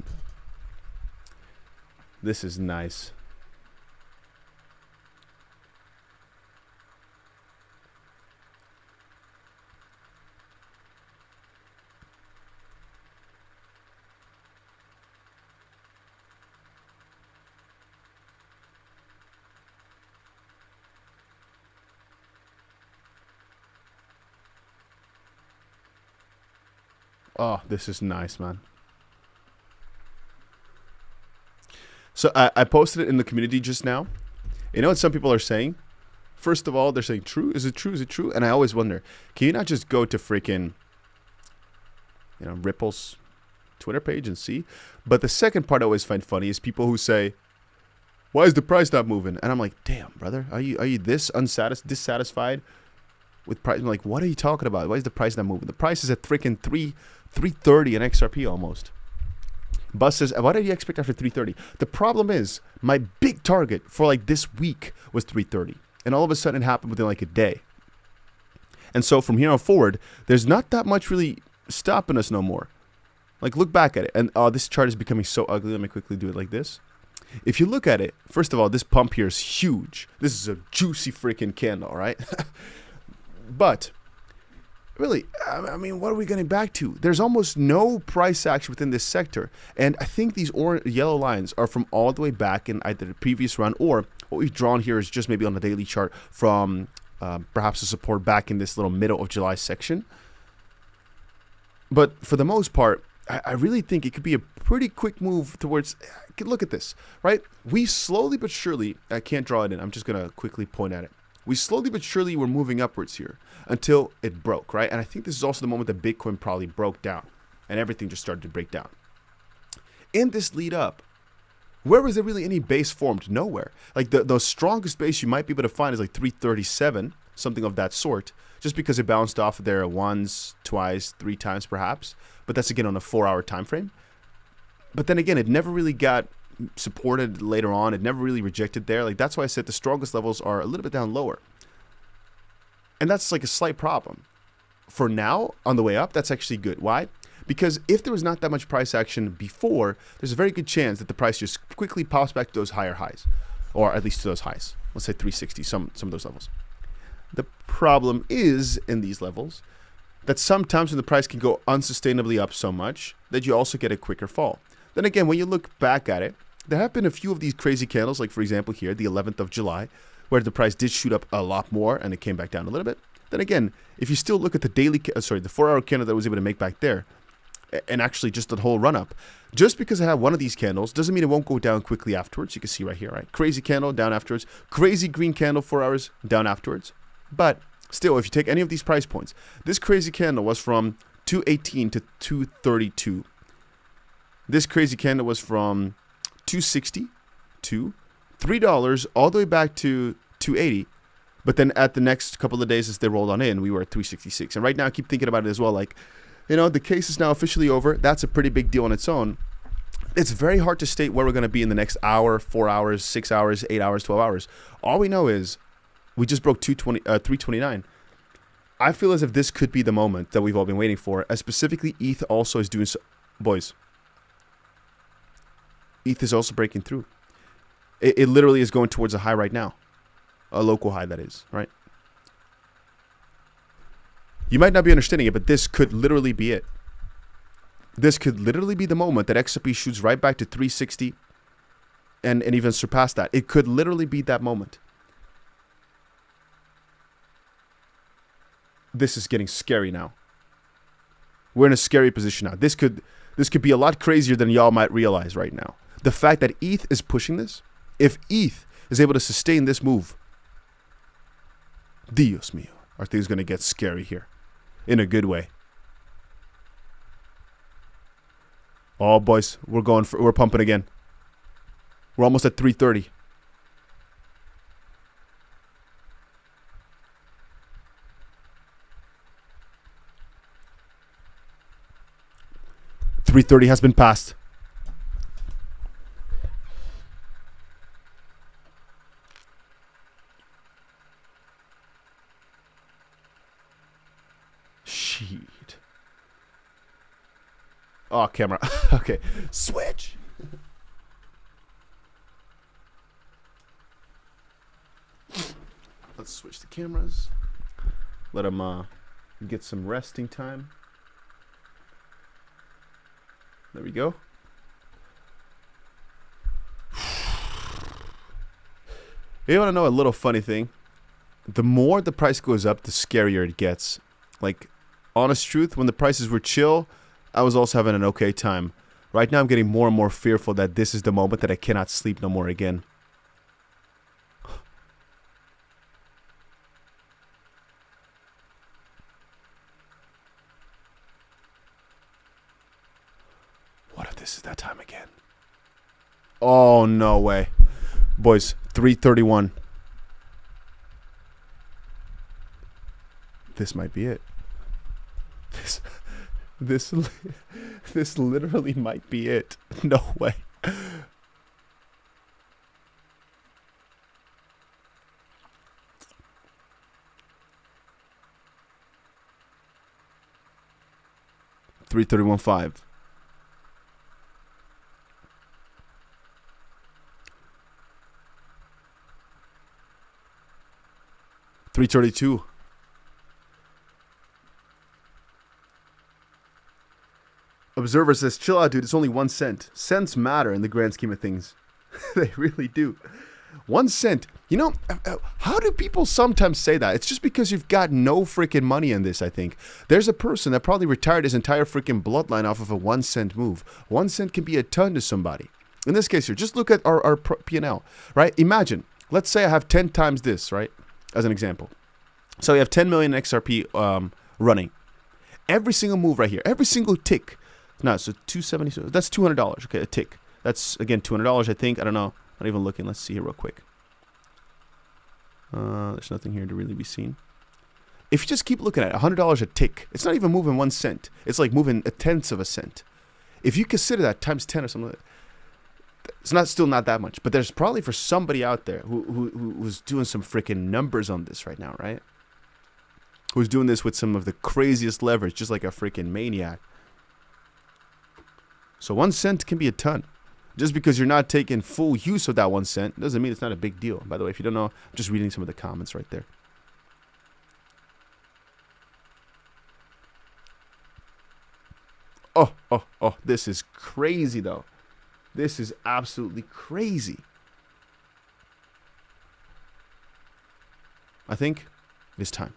This is nice. Oh, this is nice, man. So I posted it in the community just now. You know what some people are saying? First of all, they're saying, true? Is it true? Is it true? And I always wonder, can you not just go to freaking, Ripple's Twitter page and see? But the second part I always find funny is people who say, why is the price not moving? And I'm like, damn, brother, are you this dissatisfied with price? I'm like, what are you talking about? Why is the price not moving? The price is at freaking 330 in XRP almost. Bus says, what did you expect after 330? The problem is, my big target for like this week was 330. And all of a sudden it happened within like a day. And so from here on forward, there's not that much really stopping us no more. Like, look back at it. And this chart is becoming so ugly. Let me quickly do it like this. If you look at it, first of all, this pump here is huge. This is a juicy freaking candle, right? But really, I mean, what are we getting back to? There's almost no price action within this sector. And I think these yellow lines are from all the way back in either the previous run, or what we've drawn here is just maybe on the daily chart from perhaps the support back in this little middle of July section. But for the most part, I really think it could be a pretty quick move towards, look at this, right? We slowly but surely, I can't draw it in, I'm just going to quickly point at it. We slowly but surely were moving upwards here until it broke, right? And I think this is also the moment that Bitcoin probably broke down and everything just started to break down. In this lead up, where was there really any base formed? Nowhere. Like the strongest base you might be able to find is like 337, something of that sort, just because it bounced off there once, twice, 3 times perhaps. But that's again on a 4-hour time frame. But then again, it never really got supported later on. It never really rejected there. Like that's why I said the strongest levels are a little bit down lower. And that's like a slight problem. For now, on the way up, that's actually good. Why? Because if there was not that much price action before, there's a very good chance that the price just quickly pops back to those higher highs. Or at least to those highs. Let's say 360, some of those levels. The problem is, in these levels, that sometimes when the price can go unsustainably up so much, that you also get a quicker fall. Then again, when you look back at it, there have been a few of these crazy candles, like for example here, the 11th of July, where the price did shoot up a lot more and it came back down a little bit. Then again, if you still look at the the 4-hour candle that was able to make back there, and actually just the whole run up, just because I have one of these candles doesn't mean it won't go down quickly afterwards. You can see right here, right? Crazy candle, down afterwards. Crazy green candle, 4 hours, down afterwards. But still, if you take any of these price points, this crazy candle was from 218 to 232. This crazy candle was from 260 to $3 all the way back to 280. But then at the next couple of days as they rolled on in, we were at 366. And right now I keep thinking about it as well. Like, you know, the case is now officially over. That's a pretty big deal on its own. It's very hard to state where we're going to be in the next hour, 4 hours, 6 hours, 8 hours, 12 hours. All we know is we just broke 329. I feel as if this could be the moment that we've all been waiting for. As specifically, ETH also is doing so. Boys, ETH is also breaking through. It literally is going towards a high right now. A local high, that is, right? You might not be understanding it, but this could literally be it. This could literally be the moment that XRP shoots right back to 360 and even surpass that. It could literally be that moment. This is getting scary now. We're in a scary position now. This could be a lot crazier than y'all might realize right now. The fact that ETH is pushing this, if ETH is able to sustain this move, Dios mío, are things going to get scary here in a good way. Oh, boys, we're pumping again. We're almost at 330. $330 has been passed. Shit. Oh, camera. Okay. Switch. Let's switch the cameras. Let them get some resting time. There we go. You want to know a little funny thing? The more the price goes up, the scarier it gets. Like, honest truth, when the prices were chill, I was also having an okay time. Right now, I'm getting more and more fearful that this is the moment that I cannot sleep no more again. What if this is that time again? Oh, no way. Boys, 331. This might be it. This literally might be it. No way. $331.5. $332. Observer says, chill out, dude. It's only 1 cent. Cents matter in the grand scheme of things. They really do. 1 cent. You know, how do people sometimes say that? It's just because you've got no freaking money in this, I think. There's a person that probably retired his entire freaking bloodline off of a 1 cent move. 1 cent can be a ton to somebody. In this case here, just look at our P&L, right? Imagine, let's say I have 10 times this, right? As an example. So you have 10 million XRP running. Every single move right here, every single tick. No, so 270, so that's $200, okay, a tick. That's, again, $200, I think. I don't know. Not even looking. Let's see here real quick. There's nothing here to really be seen. If you just keep looking at it, $100 a tick, it's not even moving 1 cent. It's like moving 1/10 of a cent. If you consider that times 10 or something like that, it's still not that much. But there's probably for somebody out there who's doing some freaking numbers on this right now, right? Who's doing this with some of the craziest leverage, just like a freaking maniac. So 1 cent can be a ton. Just because you're not taking full use of that 1 cent doesn't mean it's not a big deal. By the way, if you don't know, I'm just reading some of the comments right there. Oh, this is crazy, though. This is absolutely crazy. I think it's time.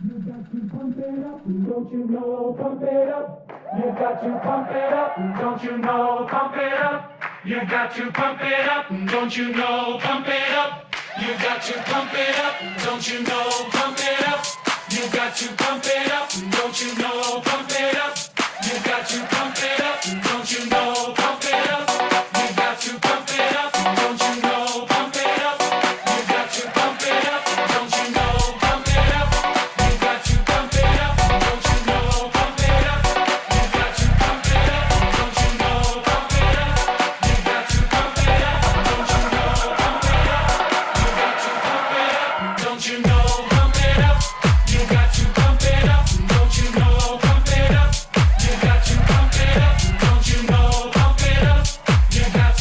You got to pump it up, don't you know? Pump it up. You got to pump it up, don't you know? Pump it up. You got to pump it up, don't you know? Pump it up. You got to pump it up, don't you know? Pump it up. You got to pump it up, don't you know? Pump it up. You got to pump it up, don't you know? Pump it up. You got to pump it up, don't you know? Pump it up. You got to pump it up, don't you know? Pump it up. You got to pump it up, don't you know? Pump it up. You got to pump it up, don't you know? Pump it up. You got to pump it up, don't you know? Pump it up. You got to pump it up, don't you know? Pump it up. You got to pump it up, don't you know? Pump it up. You got to pump it up, don't you know? Pump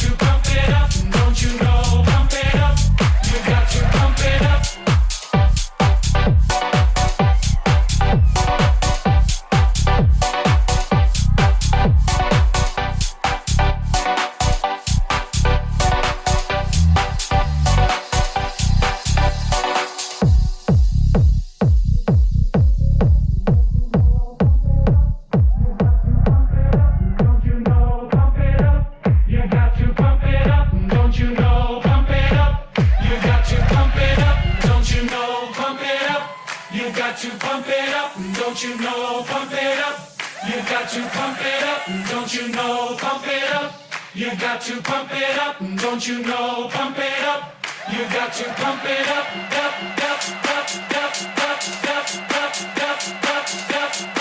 it up. You got to pump it up, don't you know? Pump it up. You got to pump it up. Don't you know? Pump it up. You got to pump it up. Don't you know? Pump it up. You got to pump it up. Don't you know? Pump it up. You got to pump it up. Don't you know? Pump it up. You got to pump it up. Don't you know? Pump it up. You got to pump it up. Don't you know? Pump it up. You got to pump it up. Up, up, up, up, up, up, up, up, up, up, up, up,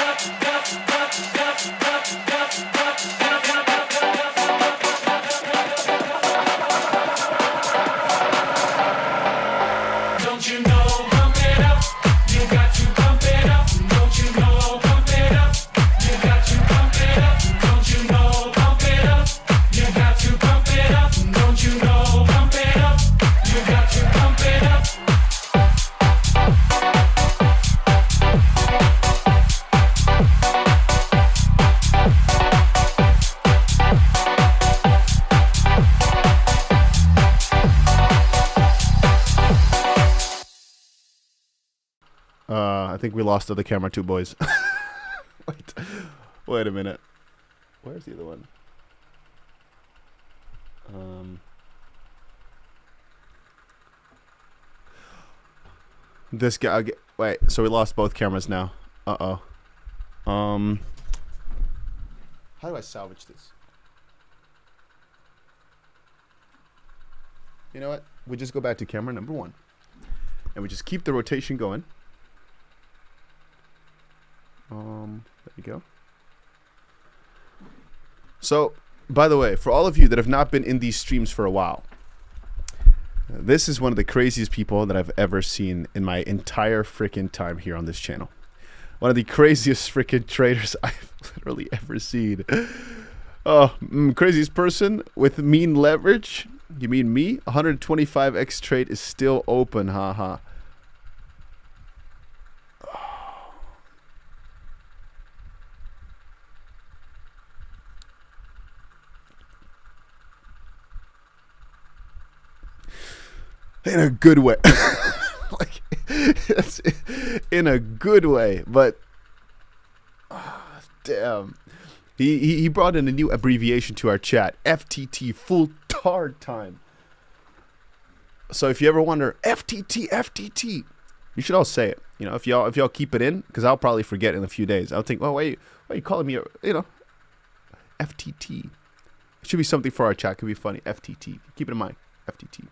up, don't you know? Pump it up. You got to pump it up. Don't you know? Pump it up. You got to pump it up. Don't you know? Pump it up. You got to pump it up. Don't you know? Pump it up. You got to pump it up. I think we lost the camera too, boys. Wait a minute. Where's the other one? This guy. Wait. So we lost both cameras now. How do I salvage this? You know what? We just go back to camera number 1, and we just keep the rotation going. There we go. So, by the way, for all of you that have not been in these streams for a while, this is one of the craziest people that I've ever seen in my entire freaking time here on this channel. One of the craziest freaking traders I've literally ever seen. Oh, craziest person with mean leverage. You mean me? 125x trade is still open, haha. in a good way. Like, it's in a good way, but damn. He brought in a new abbreviation to our chat, FTT, full tard time. So if you ever wonder, FTT, you should all say it. You know, if y'all keep it in, because I'll probably forget in a few days. I'll think, oh, why are you calling me, FTT? It should be something for our chat. It could be funny. FTT. Keep it in mind. FTT.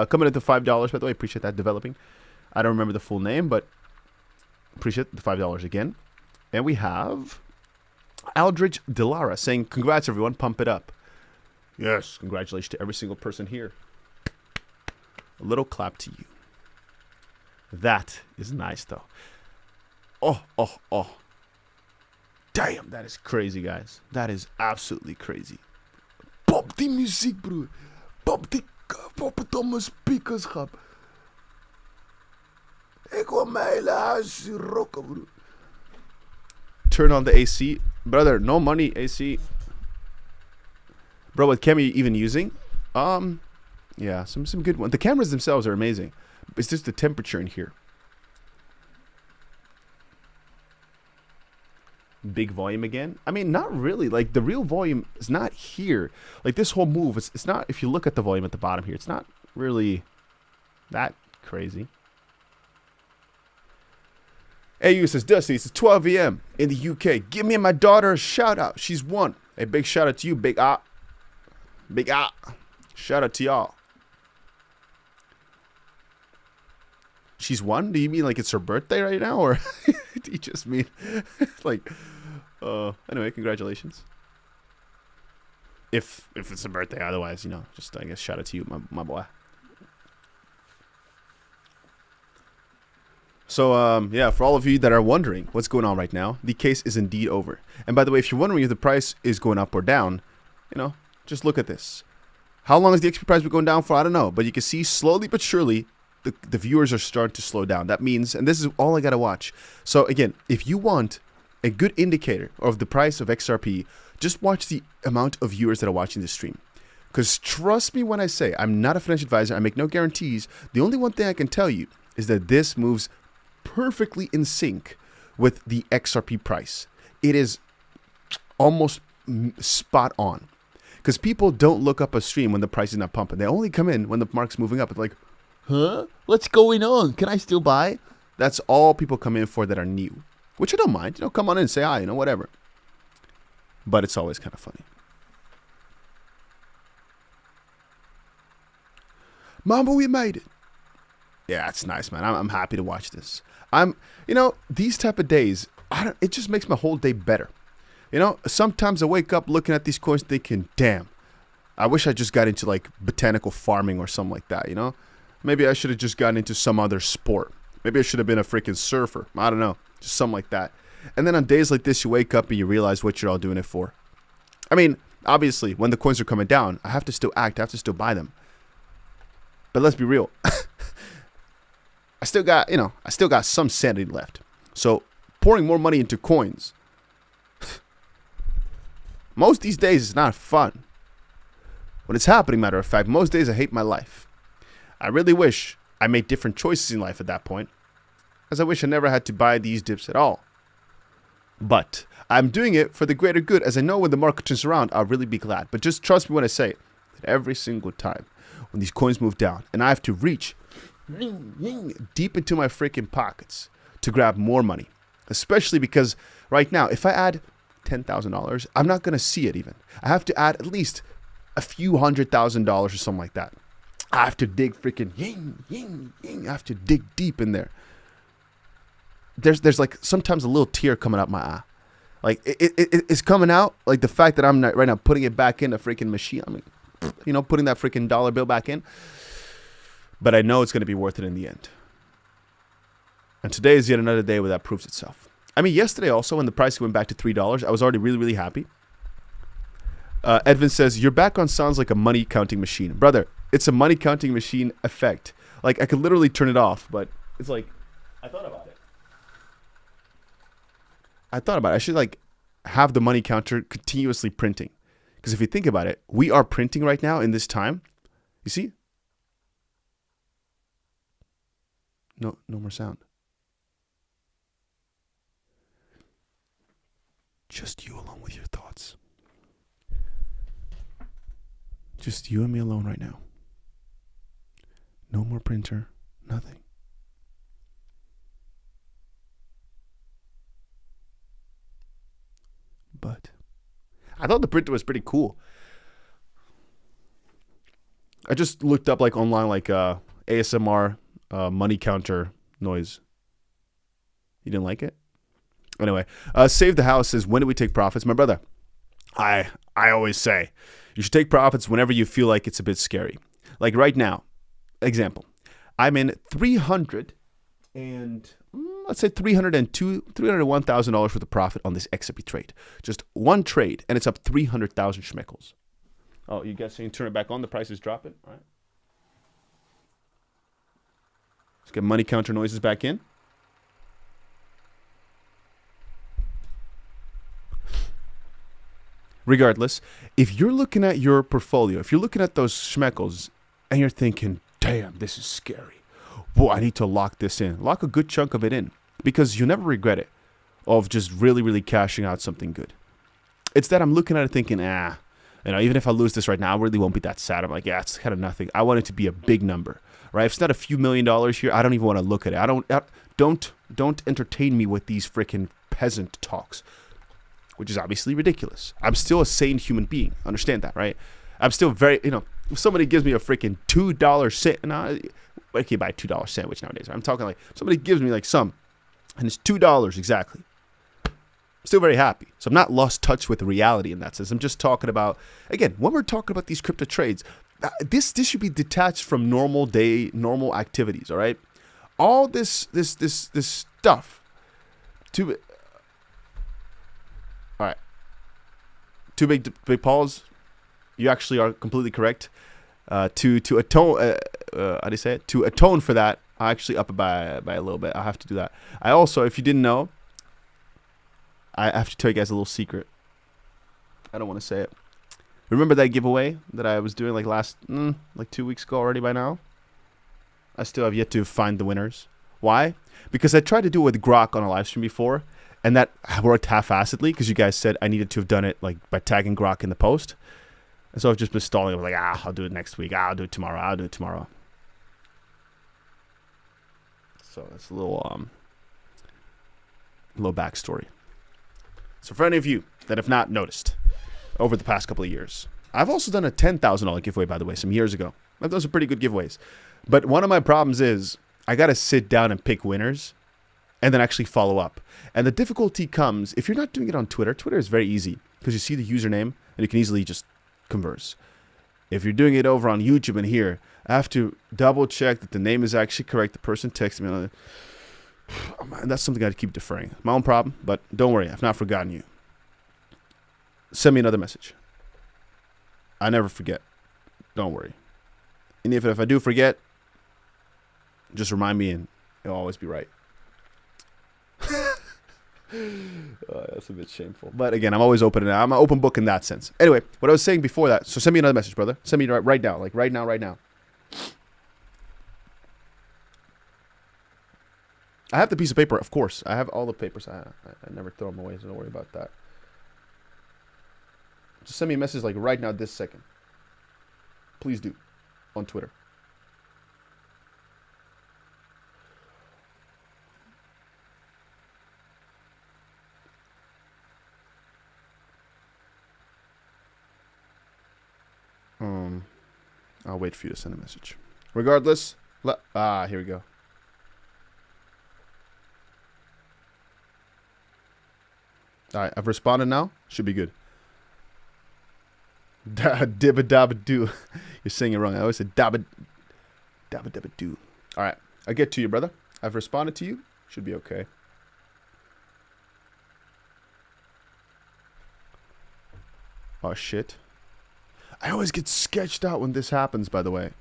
Coming into $5, by the way. Appreciate that developing. I don't remember the full name, but appreciate the $5 again. And we have 𝗕𝗘𝗪𝗔𝗡𝗪𝗔𝗥𝗚 saying, congrats, everyone. Pump it up. Yes. Congratulations to every single person here. A little clap to you. That is nice, though. Oh. Damn, that is crazy, guys. That is absolutely crazy. Pop die muziek, broer. Pop het om mijn speakers, grap. Ik wil mijn hele huis rocken, broer. Turn on the AC. Brother, no money, AC. Bro, what camera are you even using? Yeah, some good ones. The cameras themselves are amazing. It's just the temperature in here. Big volume again. I mean, not really. Like, the real volume is not here. Like, this whole move, it's not, if you look at the volume at the bottom here, it's not really that crazy. AU says, Dusty, it's 12 a.m. in the UK. Give me and my daughter a shout out. She's won. A big shout out to you, Big Ah. Big Ah. Shout out to y'all. She's won? Do you mean like it's her birthday right now? Or do you just mean like, anyway, congratulations. If it's a birthday, otherwise, just, I guess, shout out to you, my boy. So, yeah, for all of you that are wondering what's going on right now, the case is indeed over. And by the way, if you're wondering if the price is going up or down, just look at this. How long has the XP price been going down for? I don't know. But you can see slowly but surely, the viewers are starting to slow down. That means, and this is all I got to watch. So again, if you want a good indicator of the price of XRP, just watch the amount of viewers that are watching this stream. Because trust me when I say, I'm not a financial advisor. I make no guarantees. The only one thing I can tell you is that this moves perfectly in sync with the XRP price. It is almost spot on. Because people don't look up a stream when the price is not pumping. They only come in when the market's moving up. It's like, huh? What's going on? Can I still buy? That's all people come in for that are new. Which I don't mind. Come on in, say hi, whatever. But it's always kind of funny. Mamba, we made it. Yeah, it's nice, man. I'm happy to watch this. These type of days, it just makes my whole day better. Sometimes I wake up looking at these coins thinking, damn, I wish I just got into like botanical farming or something like that, Maybe I should have just gotten into some other sport. Maybe I should have been a freaking surfer. I don't know. Just something like that. And then on days like this, you wake up and you realize what you're all doing it for. I mean, obviously, when the coins are coming down, I have to still act. I have to still buy them. But let's be real. I still got some sanity left. So pouring more money into coins, most these days is not fun. When it's happening, matter of fact, most days I hate my life. I really wish I made different choices in life at that point, as I wish I never had to buy these dips at all. But I'm doing it for the greater good, as I know when the market turns around, I'll really be glad. But just trust me when I say it, that every single time when these coins move down and I have to reach deep into my freaking pockets to grab more money, especially because right now, if I add $10,000, I'm not going to see it even. I have to add at least a few $100,000 or something like that. I have to dig freaking I have to dig deep in there. There's like sometimes a little tear coming out my eye. Like it's coming out, like the fact that I'm not right now putting it back in the freaking machine. I mean, putting that freaking dollar bill back in. But I know it's going to be worth it in the end. And today is yet another day where that proves itself. I mean, yesterday also, when the price went back to $3, I was already really, really happy. Edvin says, you're back on sounds like a money counting machine. Brother, it's a money counting machine effect. Like, I could literally turn it off, but it's like, I thought about it. I should, like, have the money counter continuously printing. Because if you think about it, we are printing right now in this time. You see? No more sound. Just you alone with your thoughts. Just you and me alone right now. No more printer, nothing. But I thought the printer was pretty cool. I just looked up like online like ASMR money counter noise. You didn't like it? Anyway, Save the House says, when do we take profits? My brother, I always say you should take profits whenever you feel like it's a bit scary. Like right now, example, I'm in $301,000 worth of profit on this XRP trade. Just one trade, and it's up 300,000 schmeckles. Oh, you guys saying turn it back on? The price is dropping. All right. Let's get money counter noises back in. Regardless, if you're looking at your portfolio, if you're looking at those schmeckles and you're thinking, damn, this is scary. Whoa, I need to lock this in. Lock a good chunk of it in because you'll never regret it of just really, really cashing out something good. It's that I'm looking at it thinking, even if I lose this right now, I really won't be that sad. I'm like, yeah, it's kind of nothing. I want it to be a big number, right? If it's not a few $1 million here, I don't even want to look at it. Don't entertain me with these freaking peasant talks, which is obviously ridiculous. I'm still a sane human being. Understand that, right? I'm still very, if somebody gives me a freaking $2 sandwich, I can't buy a $2 sandwich nowadays. Right? I'm talking like somebody gives me like some, and it's $2 exactly. I'm still very happy. So I'm not lost touch with reality in that sense. I'm just talking about, again, when we're talking about these crypto trades, this should be detached from normal activities, all right? All this stuff to... All right. Two big pause. You actually are completely correct. To atone, how do you say it? To atone for that, I actually up it by a little bit. I have to do that. I also, if you didn't know, I have to tell you guys a little secret. I don't want to say it. Remember that giveaway that I was doing like 2 weeks ago already by now? I still have yet to find the winners. Why? Because I tried to do it with Grok on a live stream before, and that worked half-assedly because you guys said I needed to have done it like by tagging Grok in the post. And so I've just been stalling. I was like, I'll do it next week. I'll do it tomorrow. So that's a little backstory. So for any of you that have not noticed over the past couple of years, I've also done a $10,000 giveaway, by the way, some years ago. I've done some pretty good giveaways. But one of my problems is I got to sit down and pick winners and then actually follow up. And the difficulty comes if you're not doing it on Twitter. Twitter is very easy because you see the username and you can easily just converse. If you're doing it over on YouTube and here, I have to double check that the name is actually correct. The person texted me. And that's something I keep deferring. My own problem, but don't worry. I've not forgotten you. Send me another message. I never forget. Don't worry. And if I do forget, just remind me and it'll always be right. That's a bit shameful. But again, I'm always open. I'm an open book in that sense. Anyway, what I was saying before that. So send me another message, brother. Send me right now. Like right now. I have the piece of paper, of course. I have all the papers. I never throw them away, so don't worry about that. Just send me a message like right now, this second. Please do. On Twitter. I'll wait for you to send a message. Regardless, here we go. All right, I've responded now. Should be good. Dibba-dabba-doo. You're saying it wrong. I always say dabba-dabba-doo. All right, I'll get to you, brother. I've responded to you. Should be okay. Oh, shit. I always get sketched out when this happens, by the way.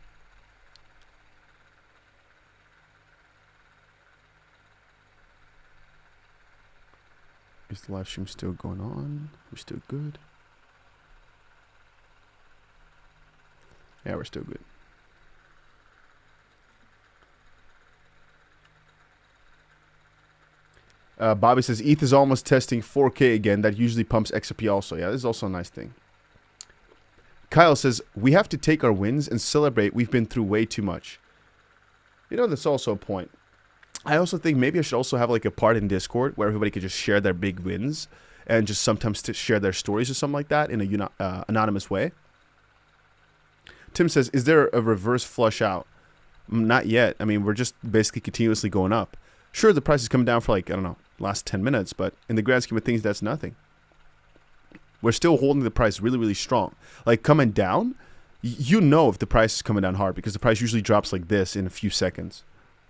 Is the live stream still going on? We're still good? Yeah, we're still good. Bobby says ETH is almost testing 4K again. That usually pumps XRP also. Yeah, this is also a nice thing. Kyle says, we have to take our wins and celebrate. We've been through way too much. You know, that's also a point. I also think maybe I should also have like a part in Discord where everybody could just share their big wins and just sometimes to share their stories or something like that in a anonymous way. Tim says, is there a reverse flush out? Not yet. I mean, we're just basically continuously going up. Sure, the price is coming down for like, I don't know, last 10 minutes, but in the grand scheme of things, that's nothing. We're still holding the price really, really strong. Like coming down, you know if the price is coming down hard because the price usually drops like this in a few seconds.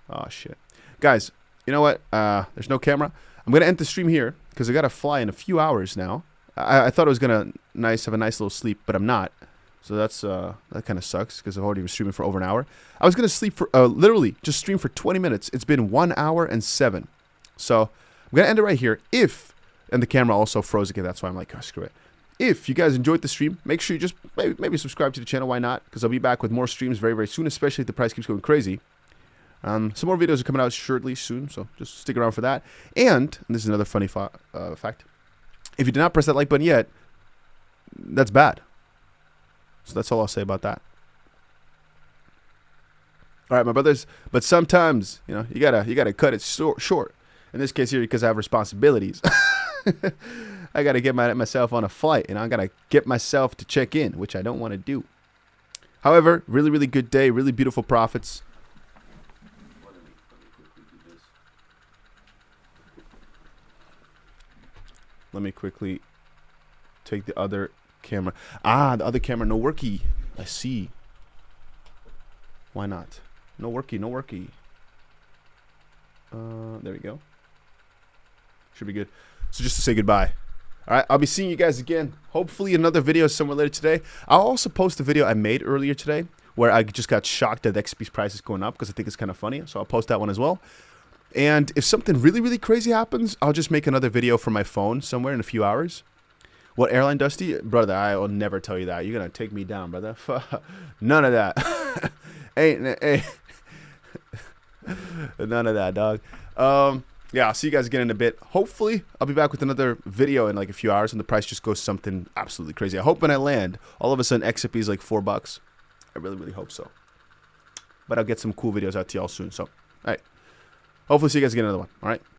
Oh, shit. Guys, you know what? There's no camera. I'm going to end the stream here because I got to fly in a few hours now. I thought I was going to have a nice little sleep, but I'm not. So that's that kind of sucks because I've already been streaming for over an hour. I was going to sleep for literally just stream for 20 minutes. It's been 1 hour and 7. So I'm going to end it right here. And the camera also froze again. That's why I'm like, oh, screw it. If you guys enjoyed the stream, make sure you just maybe subscribe to the channel. Why not? Because I'll be back with more streams very, very soon, especially if the price keeps going crazy. Some more videos are coming out shortly soon, so just stick around for that. And this is another funny fact. If you did not press that like button yet, that's bad. So that's all I'll say about that. All right, my brothers. But sometimes, you know, you gotta cut it short. In this case here, because I have responsibilities. I gotta get myself on a flight, and I gotta get myself to check in, which I don't want to do. However, really, really good day, really beautiful profits. Let me quickly take the other camera. Ah, the other camera, no worky. I see. Why not? No worky, no worky. There we go. Should be good. So just to say goodbye. All right, I'll be seeing you guys again. Hopefully another video somewhere later today. I'll also post a video I made earlier today where I just got shocked that the XP's price is going up because I think it's kind of funny. So I'll post that one as well. And if something really, really crazy happens, I'll just make another video from my phone somewhere in a few hours. What airline, Dusty? Brother, I will never tell you that. You're going to take me down, brother. None of that. Hey. None of that, dog. Yeah, I'll see you guys again in a bit. Hopefully, I'll be back with another video in like a few hours and the price just goes something absolutely crazy. I hope when I land, all of a sudden XRP is like $4. I really, really hope so. But I'll get some cool videos out to y'all soon. So, all right. Hopefully see you guys again in another one. All right.